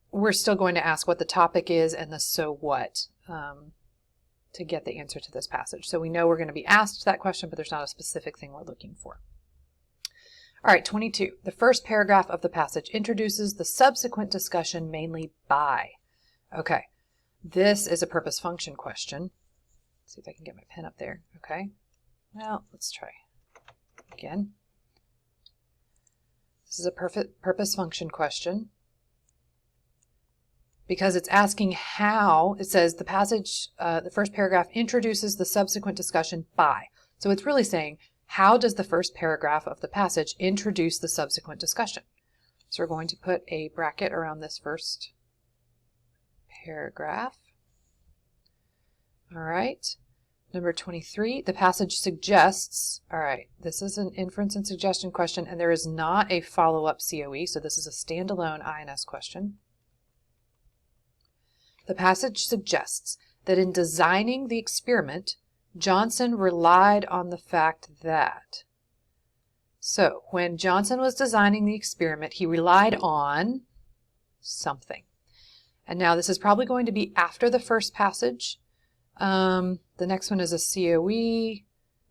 We're still going to ask what the topic is and the so what to get the answer to this passage. So we know we're going to be asked that question, but there's not a specific thing we're looking for. All right, 22. The first paragraph of the passage introduces the subsequent discussion mainly by. Okay. This is a purpose function question. Let's see if I can get my pen up there. Okay. Well, let's try again. This is a purpose function question because it's asking how, it says the passage, the first paragraph introduces the subsequent discussion by. So it's really saying, how does the first paragraph of the passage introduce the subsequent discussion? So we're going to put a bracket around this first paragraph. All right. Number 23, the passage suggests, all right, this is an inference and suggestion question, and there is not a follow-up COE, so this is a standalone INS question. The passage suggests that in designing the experiment, Johnson relied on the fact that. So when Johnson was designing the experiment, he relied on something. And now this is probably going to be after the first passage. The next one is a COE.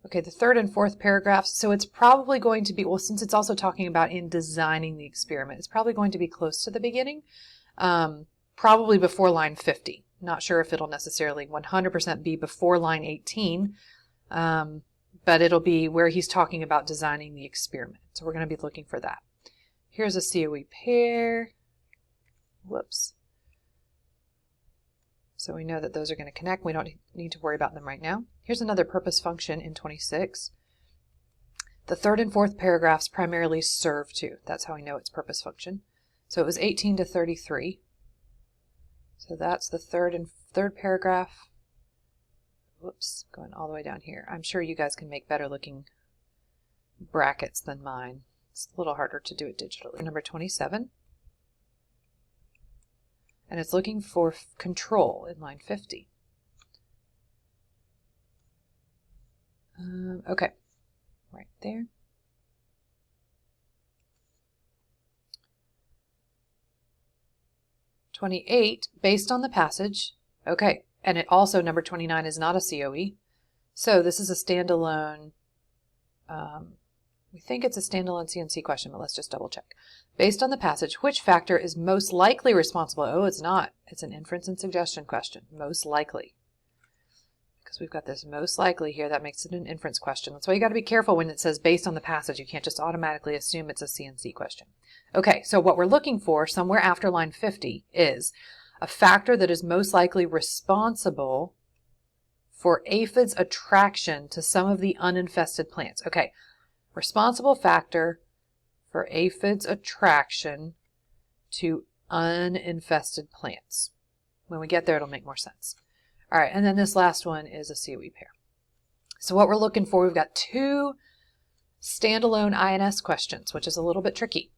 Okay, the third and fourth paragraphs. So it's probably going to be, well, since it's also talking about in designing the experiment, it's probably going to be close to the beginning, probably before line 50. Not sure if it'll necessarily 100% be before line 18, but it'll be where he's talking about designing the experiment. So we're going to be looking for that. Here's a COE pair. Whoops. So we know that those are going to connect. We don't need to worry about them right now. Here's another purpose function in 26. The third and fourth paragraphs primarily serve to. That's how we know it's purpose function. So it was 18 to 33. So that's the third paragraph. Whoops, going all the way down here. I'm sure you guys can make better looking brackets than mine. It's a little harder to do it digitally. Number 27. And it's looking for control in line 50. Okay, right there. (28) based on the passage. Okay, and it also, number 29 is not a COE. So this is a standalone, we think it's a standalone CNC question, but let's just double check. Based on the passage, which factor is most likely responsible? Oh, it's not. It's an inference and suggestion question. Most likely. Because we've got this most likely here, that makes it an inference question. That's why you got to be careful when it says based on the passage. You can't just automatically assume it's a CNC question. Okay, so what we're looking for somewhere after line 50 is a factor that is most likely responsible for aphids' attraction to some of the uninfested plants. Okay, responsible factor for aphids' attraction to uninfested plants. When we get there, it'll make more sense. All right, and then this last one is a COE pair. So what we're looking for, we've got two standalone INS questions, which is a little bit tricky.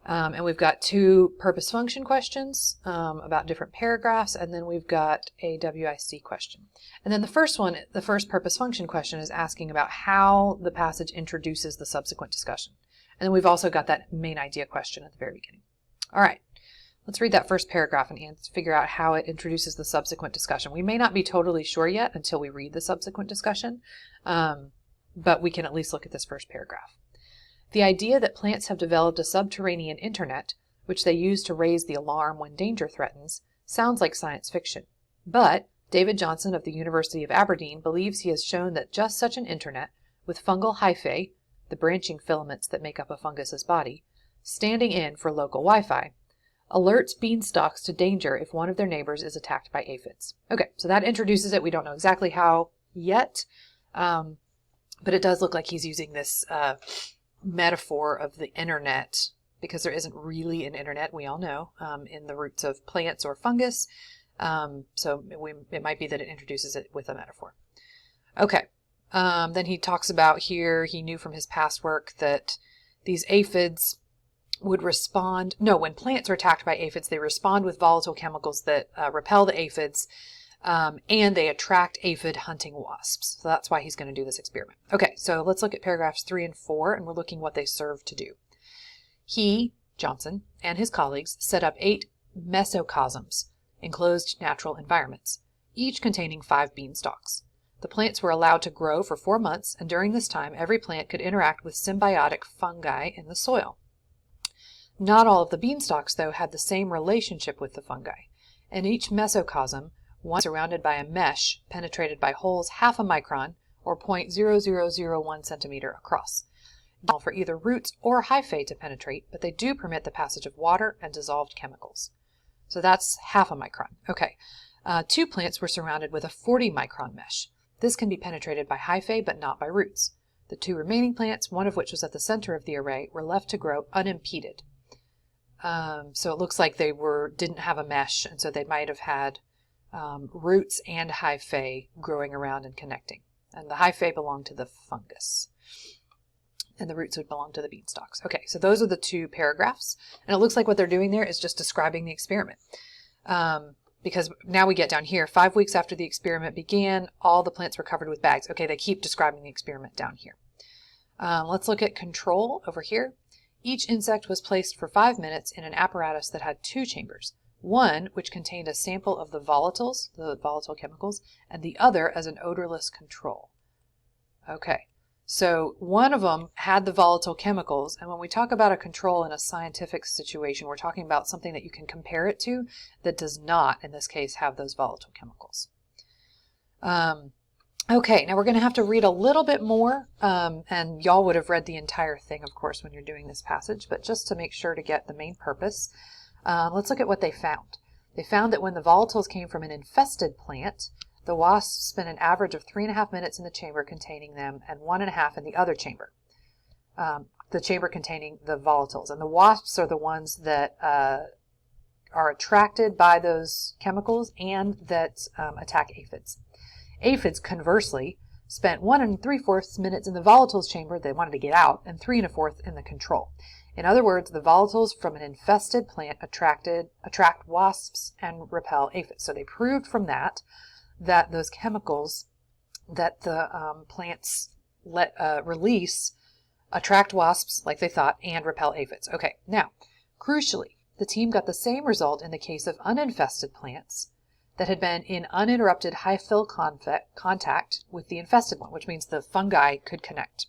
And we've got two purpose function questions about different paragraphs, and then we've got a WIC question. And then the first one, the first purpose function question, is asking about how the passage introduces the subsequent discussion. And then we've also got that main idea question at the very beginning. All right, let's read that first paragraph and figure out how it introduces the subsequent discussion. We may not be totally sure yet until we read the subsequent discussion, but we can at least look at this first paragraph. The idea that plants have developed a subterranean internet, which they use to raise the alarm when danger threatens, sounds like science fiction. But David Johnson of the University of Aberdeen believes he has shown that just such an internet, with fungal hyphae, the branching filaments that make up a fungus's body, standing in for local Wi-Fi, alerts beanstalks to danger if one of their neighbors is attacked by aphids. Okay, so that introduces it. We don't know exactly how yet, but it does look like he's using this metaphor of the internet, because there isn't really an internet, we all know, in the roots of plants or fungus. So it might be that it introduces it with a metaphor. Okay, then he talks about here, he knew from his past work that these aphids would respond, when plants are attacked by aphids, they respond with volatile chemicals that repel the aphids, and they attract aphid hunting wasps. So that's why he's going to do this experiment. Okay, so let's look at paragraphs 3 and 4, and we're looking what they serve to do. He, Johnson, and his colleagues set up 8 mesocosms, enclosed natural environments, each containing 5 beanstalks. The plants were allowed to grow for 4 months, and during this time, every plant could interact with symbiotic fungi in the soil. Not all of the beanstalks, though, had the same relationship with the fungi. In each mesocosm, one surrounded by a mesh penetrated by holes half a micron, or 0.0001 centimeter across. For either roots or hyphae to penetrate, but they do permit the passage of water and dissolved chemicals. So that's half a micron. Okay. 2 plants were surrounded with a 40 micron mesh. This can be penetrated by hyphae, but not by roots. The 2 remaining plants, one of which was at the center of the array, were left to grow unimpeded. So it looks like they didn't have a mesh, and so they might have had roots and hyphae growing around and connecting. And the hyphae belong to the fungus, and the roots would belong to the beanstalks. Okay, so those are the 2 paragraphs, and it looks like what they're doing there is just describing the experiment. Because now we get down here, 5 weeks after the experiment began, all the plants were covered with bags. Okay, they keep describing the experiment down here. Let's look at control over here. Each insect was placed for 5 minutes in an apparatus that had 2 chambers. One which contained a sample of the volatiles, the volatile chemicals, and the other as an odorless control. Okay, so one of them had the volatile chemicals, and when we talk about a control in a scientific situation, we're talking about something that you can compare it to that does not, in this case, have those volatile chemicals. Okay, now we're going to have to read a little bit more, and y'all would have read the entire thing, of course, when you're doing this passage, but just to make sure to get the main purpose, let's look at what they found. They found that when the volatiles came from an infested plant, the wasps spent an average of 3.5 minutes in the chamber containing them and 1.5 in the other chamber, the chamber containing the volatiles. And the wasps are the ones that are attracted by those chemicals and that attack aphids. Aphids, conversely, spent 1 3/4 minutes in the volatiles chamber, they wanted to get out, and 3 1/4 in the control. In other words, the volatiles from an infested plant attract wasps and repel aphids. So they proved from that those chemicals that the plants release attract wasps, like they thought, and repel aphids. Okay, now, crucially, the team got the same result in the case of uninfested plants that had been in uninterrupted hyphal contact with the infested one, which means the fungi could connect,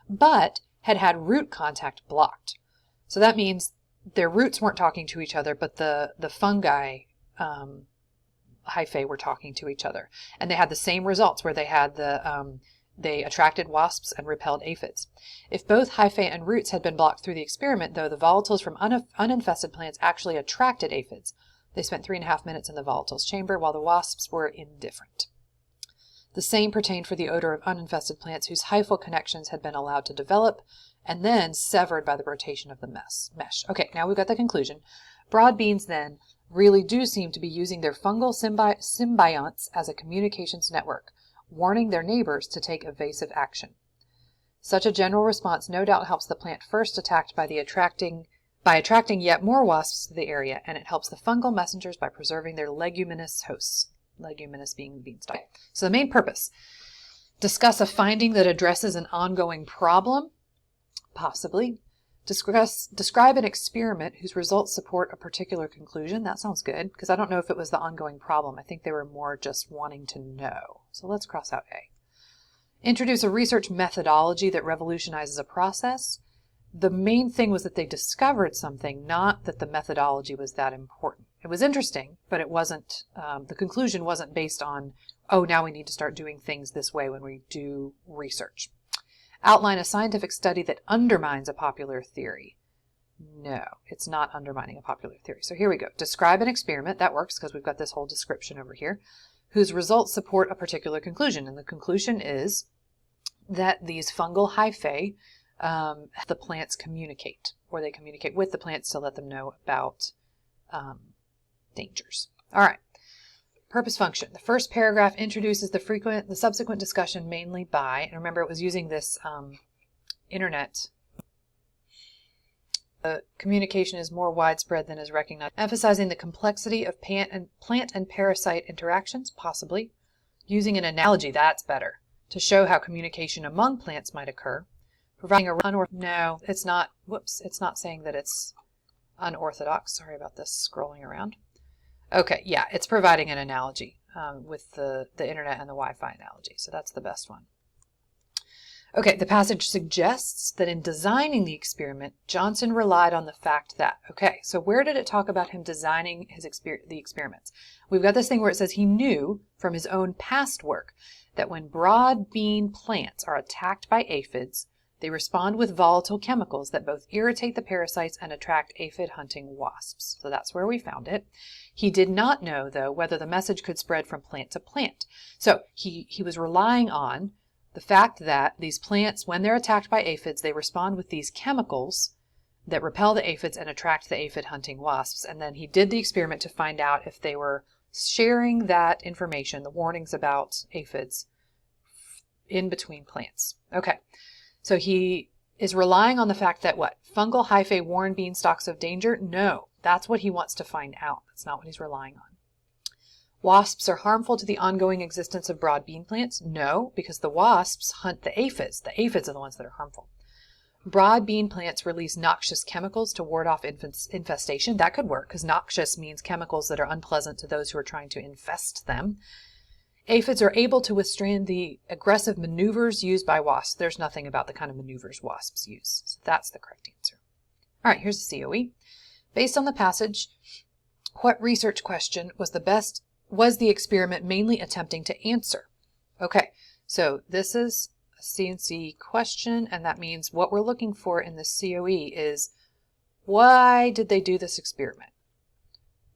but had root contact blocked. So that means their roots weren't talking to each other, but the fungi hyphae were talking to each other. And they had the same results where they had they attracted wasps and repelled aphids. If both hyphae and roots had been blocked through the experiment, though, the volatiles from uninfested plants actually attracted aphids. They spent 3.5 minutes in the volatiles chamber, while the wasps were indifferent. The same pertained for the odor of uninfested plants whose hyphal connections had been allowed to develop and then severed by the rotation of the mesh. Okay, now we've got the conclusion. Broad beans, then, really do seem to be using their fungal symbionts as a communications network, warning their neighbors to take evasive action. Such a general response no doubt helps the plant first attacked by attracting yet more wasps to the area, and it helps the fungal messengers by preserving their leguminous hosts, leguminous being the beanstalk. So the main purpose, discuss a finding that addresses an ongoing problem, possibly. Describe an experiment whose results support a particular conclusion. That sounds good, because I don't know if it was the ongoing problem. I think they were more just wanting to know. So let's cross out A. Introduce a research methodology that revolutionizes a process. The main thing was that they discovered something, not that the methodology was that important. It was interesting, but it wasn't, the conclusion wasn't based on, oh, now we need to start doing things this way when we do research. Outline a scientific study that undermines a popular theory. No, it's not undermining a popular theory. So here we go. Describe an experiment. That works because we've got this whole description over here, whose results support a particular conclusion. And the conclusion is that these fungal hyphae, the plants communicate, or they communicate with the plants to let them know about dangers. All right. Purpose function. The first paragraph introduces the subsequent discussion mainly by, and remember it was using this internet. Communication is more widespread than is recognized. Emphasizing the complexity of plant and parasite interactions, possibly. Using an analogy, that's better, to show how communication among plants might occur. Providing no, it's not, it's not saying that it's unorthodox. Sorry about this scrolling around. Okay, yeah, it's providing an analogy with the internet and the Wi-Fi analogy, so that's the best one. Okay, the passage suggests that in designing the experiment, Johnson relied on the fact that, okay, so where did it talk about him designing the experiments? We've got this thing where it says he knew from his own past work that when broad bean plants are attacked by aphids, they respond with volatile chemicals that both irritate the parasites and attract aphid-hunting wasps. So that's where we found it. He did not know, though, whether the message could spread from plant to plant. So he was relying on the fact that these plants, when they're attacked by aphids, they respond with these chemicals that repel the aphids and attract the aphid-hunting wasps. And then he did the experiment to find out if they were sharing that information, the warnings about aphids, in between plants. Okay. So he is relying on the fact that what? Fungal hyphae warn beanstalks of danger? No, that's what he wants to find out. That's not what he's relying on. Wasps are harmful to the ongoing existence of broad bean plants? No, because the wasps hunt the aphids. The aphids are the ones that are harmful. Broad bean plants release noxious chemicals to ward off infestation. That could work because noxious means chemicals that are unpleasant to those who are trying to infest them. Aphids are able to withstand the aggressive maneuvers used by wasps. There's nothing about the kind of maneuvers wasps use. So that's the correct answer. All right, here's the COE. Based on the passage, what research question was the experiment mainly attempting to answer? Okay, so this is a C&C question, and that means what we're looking for in the COE is why did they do this experiment?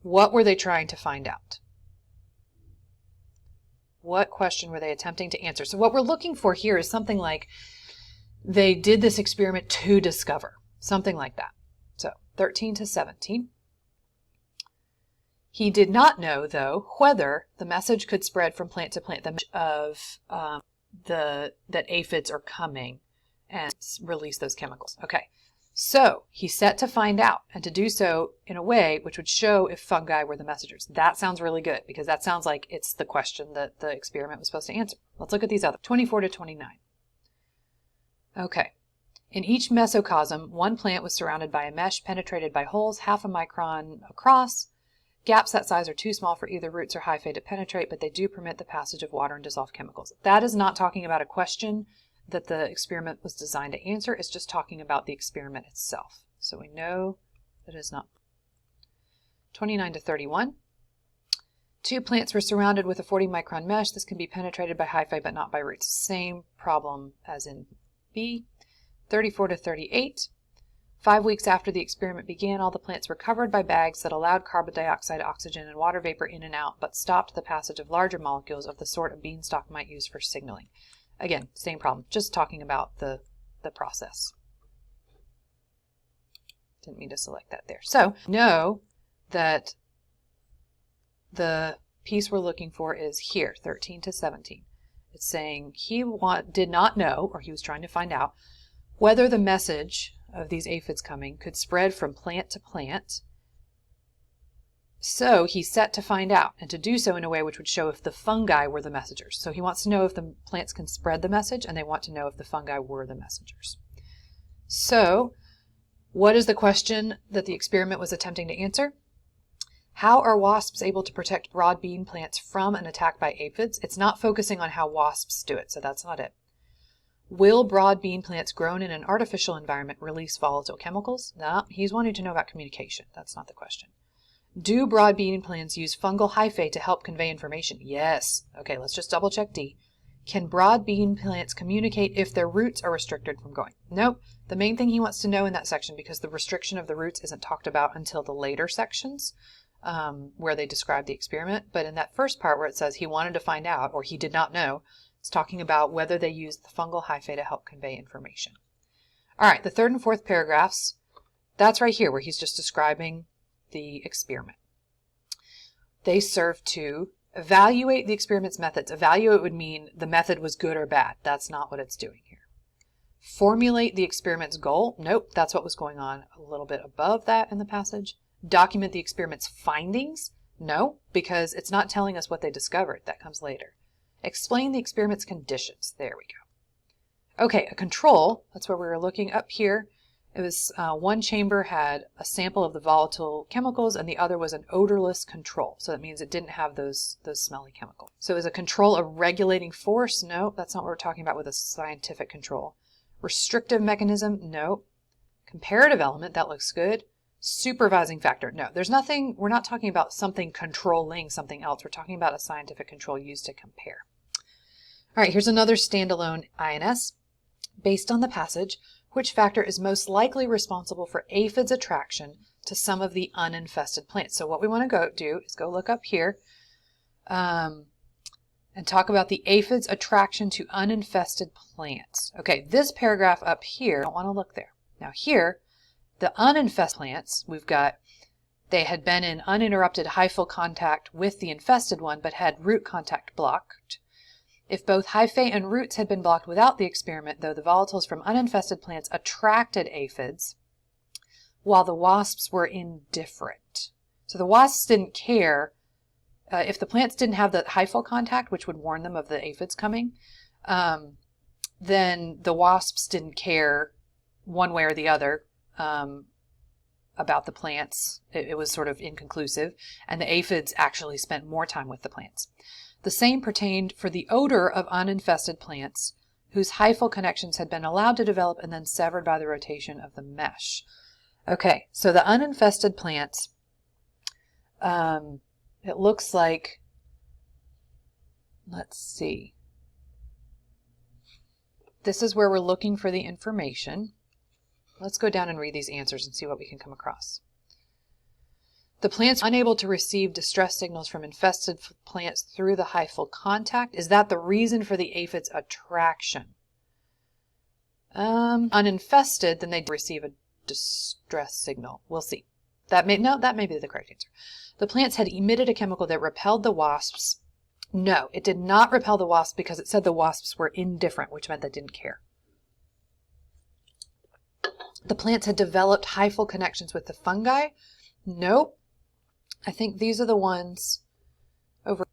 What were they trying to find out? What question were they attempting to answer? So what we're looking for here is something like they did this experiment to discover, something like that. So 13 to 17. He did not know, though, whether the message could spread from plant to plant, the message of that aphids are coming and release those chemicals. Okay, so he set to find out, and to do so in a way which would show if fungi were the messengers. That sounds really good, because that sounds like it's the question that the experiment was supposed to answer. Let's look at these other 24 to 29. Okay. In each mesocosm, one plant was surrounded by a mesh penetrated by holes half a micron across. Gaps that size are too small for either roots or hyphae to penetrate, but they do permit the passage of water and dissolved chemicals. That is not talking about a question that the experiment was designed to answer. It's just talking about the experiment itself. So we know that it is not. 29 to 31. Two plants were surrounded with a 40 micron mesh. This can be penetrated by hyphae but not by roots. Same problem as in B. 34 to 38. 5 weeks after the experiment began, all the plants were covered by bags that allowed carbon dioxide, oxygen, and water vapor in and out, but stopped the passage of larger molecules of the sort a beanstalk might use for signaling. Again, same problem, just talking about the process. Didn't mean to select that there. So, know that the piece we're looking for is here, 13 to 17. It's saying he did not know, or he was trying to find out, whether the message of these aphids coming could spread from plant to plant. So he set to find out, and to do so in a way which would show if the fungi were the messengers. So he wants to know if the plants can spread the message, and they want to know if the fungi were the messengers. So what is the question that the experiment was attempting to answer? How are wasps able to protect broad bean plants from an attack by aphids? It's not focusing on how wasps do it, so that's not it. Will broad bean plants grown in an artificial environment release volatile chemicals? No, he's wanting to know about communication. That's not the question. Do broad bean plants use fungal hyphae to help convey information? Yes. Okay, let's just double check D. Can broad bean plants communicate if their roots are restricted from growing? Nope. The main thing he wants to know in that section, because the restriction of the roots isn't talked about until the later sections where they describe the experiment. But in that first part where it says he wanted to find out, or he did not know, it's talking about whether they use the fungal hyphae to help convey information. All right, the third and fourth paragraphs, that's right here where he's just describing the experiment. They serve to evaluate the experiment's methods. Evaluate would mean the method was good or bad. That's not what it's doing here. Formulate the experiment's goal. Nope, that's what was going on a little bit above that in the passage. Document the experiment's findings. No, because it's not telling us what they discovered. That comes later. Explain the experiment's conditions. There we go. Okay, a control. That's where we were looking up here. It was one chamber had a sample of the volatile chemicals and the other was an odorless control. So that means it didn't have those smelly chemicals. So is a control a regulating force? No, that's not what we're talking about with a scientific control. Restrictive mechanism? No. Comparative element? That looks good. Supervising factor? No. There's nothing, we're not talking about something controlling something else. We're talking about a scientific control used to compare. All right, here's another standalone INS. Based on the passage, which factor is most likely responsible for aphids' attraction to some of the uninfested plants? So what we want to go do is go look up here and talk about the aphids' attraction to uninfested plants. Okay, this paragraph up here, I don't want to look there. Now here, the uninfested plants, we've got, they had been in uninterrupted hyphal contact with the infested one, but had root contact blocked. If both hyphae and roots had been blocked without the experiment, though, the volatiles from uninfested plants attracted aphids, while the wasps were indifferent. So the wasps didn't care. If the plants didn't have the hyphal contact, which would warn them of the aphids coming, then the wasps didn't care one way or the other about the plants. It was sort of inconclusive, and the aphids actually spent more time with the plants. The same pertained for the odor of uninfested plants whose hyphal connections had been allowed to develop and then severed by the rotation of the mesh. Okay, so the uninfested plants, it looks like, let's see, this is where we're looking for the information. Let's go down and read these answers and see what we can come across. The plants are unable to receive distress signals from infested plants through the hyphal contact. Is that the reason for the aphids' attraction? Uninfested, then they receive a distress signal. We'll see. That may be the correct answer. The plants had emitted a chemical that repelled the wasps. No, it did not repel the wasps because it said the wasps were indifferent, which meant they didn't care. The plants had developed hyphal connections with the fungi. Nope. I think these are the ones over.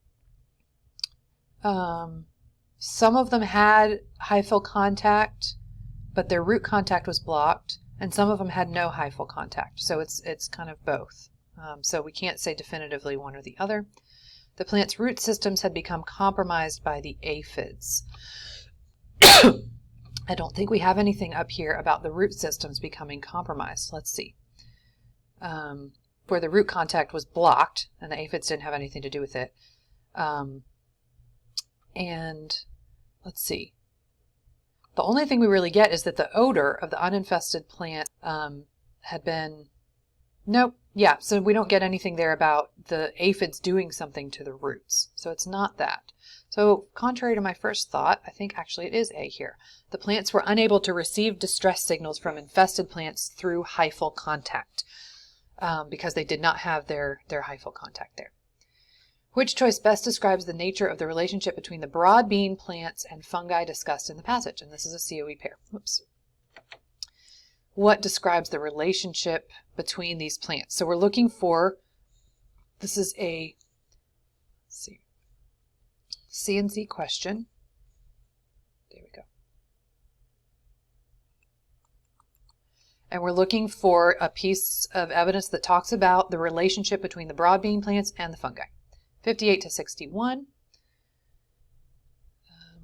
Some of them had hyphal contact, but their root contact was blocked, and some of them had no hyphal contact. So it's kind of both. So we can't say definitively one or the other. The plant's root systems had become compromised by the aphids. I don't think we have anything up here about the root systems becoming compromised. Let's see. Where the root contact was blocked, and the aphids didn't have anything to do with it. And let's see. The only thing we really get is that the odor of the uninfested plant had been... Nope. Yeah, so we don't get anything there about the aphids doing something to the roots. So it's not that. So contrary to my first thought, I think actually it is A here. The plants were unable to receive distress signals from infested plants through hyphal contact because they did not have their hyphal contact there. Which choice best describes the nature of the relationship between the broad bean plants and fungi discussed in the passage? And this is a COE pair. Whoops. What describes the relationship between these plants? So we're looking for, this is a, let's see, C&C question. There we go. And we're looking for a piece of evidence that talks about the relationship between the broad bean plants and the fungi. 58 to 61.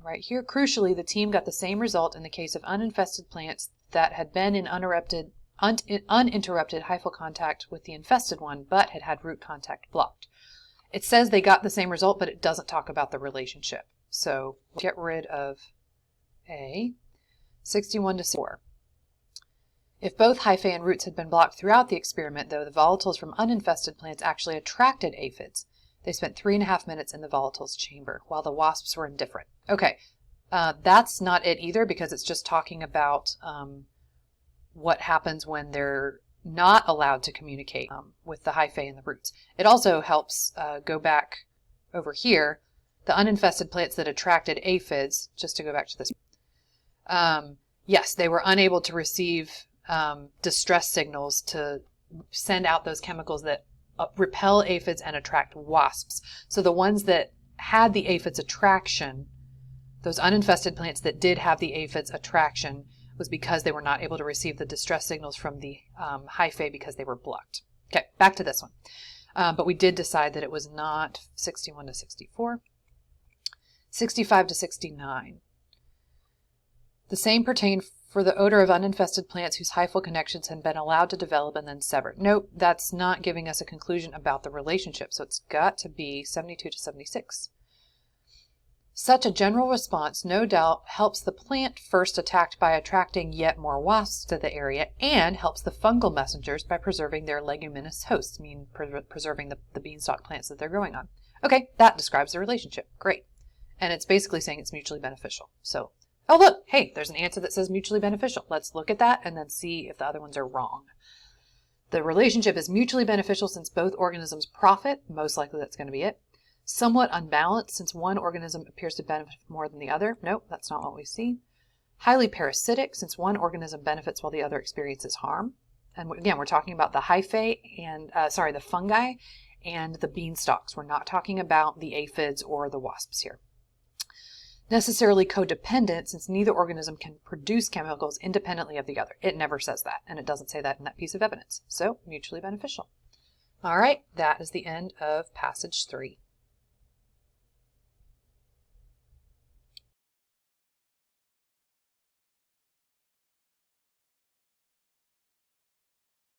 right here. Crucially, the team got the same result in the case of uninfested plants that had been in uninterrupted hyphal contact with the infested one, but had had root contact blocked. It says they got the same result, but it doesn't talk about the relationship. So we'll get rid of A, 61 to 4. If both hyphae and roots had been blocked throughout the experiment, though, the volatiles from uninfested plants actually attracted aphids. They spent 3.5 minutes in the volatiles chamber, while the wasps were indifferent. Okay, that's not it either, because it's just talking about what happens when they're not allowed to communicate with the hyphae and the roots. It also helps go back over here, the uninfested plants that attracted aphids, just to go back to this. Yes, they were unable to receive distress signals to send out those chemicals that repel aphids and attract wasps. So the ones that had the aphids attraction, those uninfested plants that did have the aphids attraction, was because they were not able to receive the distress signals from the hyphae because they were blocked. Okay, back to this one. But we did decide that it was not 61 to 64. 65 to 69. The same pertained for the odor of uninfested plants whose hyphal connections had been allowed to develop and then severed. Nope, that's not giving us a conclusion about the relationship, so it's got to be 72 to 76. Such a general response, no doubt, helps the plant first attacked by attracting yet more wasps to the area, and helps the fungal messengers by preserving their leguminous hosts, preserving the beanstalk plants that they're growing on. Okay, that describes the relationship. Great. And it's basically saying it's mutually beneficial. So, oh look, hey, there's an answer that says mutually beneficial. Let's look at that and then see if the other ones are wrong. The relationship is mutually beneficial since both organisms profit. Most likely that's going to be it. Somewhat unbalanced since one organism appears to benefit more than the other. Nope, that's not what we see. Highly parasitic since one organism benefits while the other experiences harm. And again, we're talking about the hyphae and, the fungi and the beanstalks. We're not talking about the aphids or the wasps here. Necessarily codependent since neither organism can produce chemicals independently of the other. It never says that, and it doesn't say that in that piece of evidence. So, mutually beneficial. All right, that is the end of passage 3.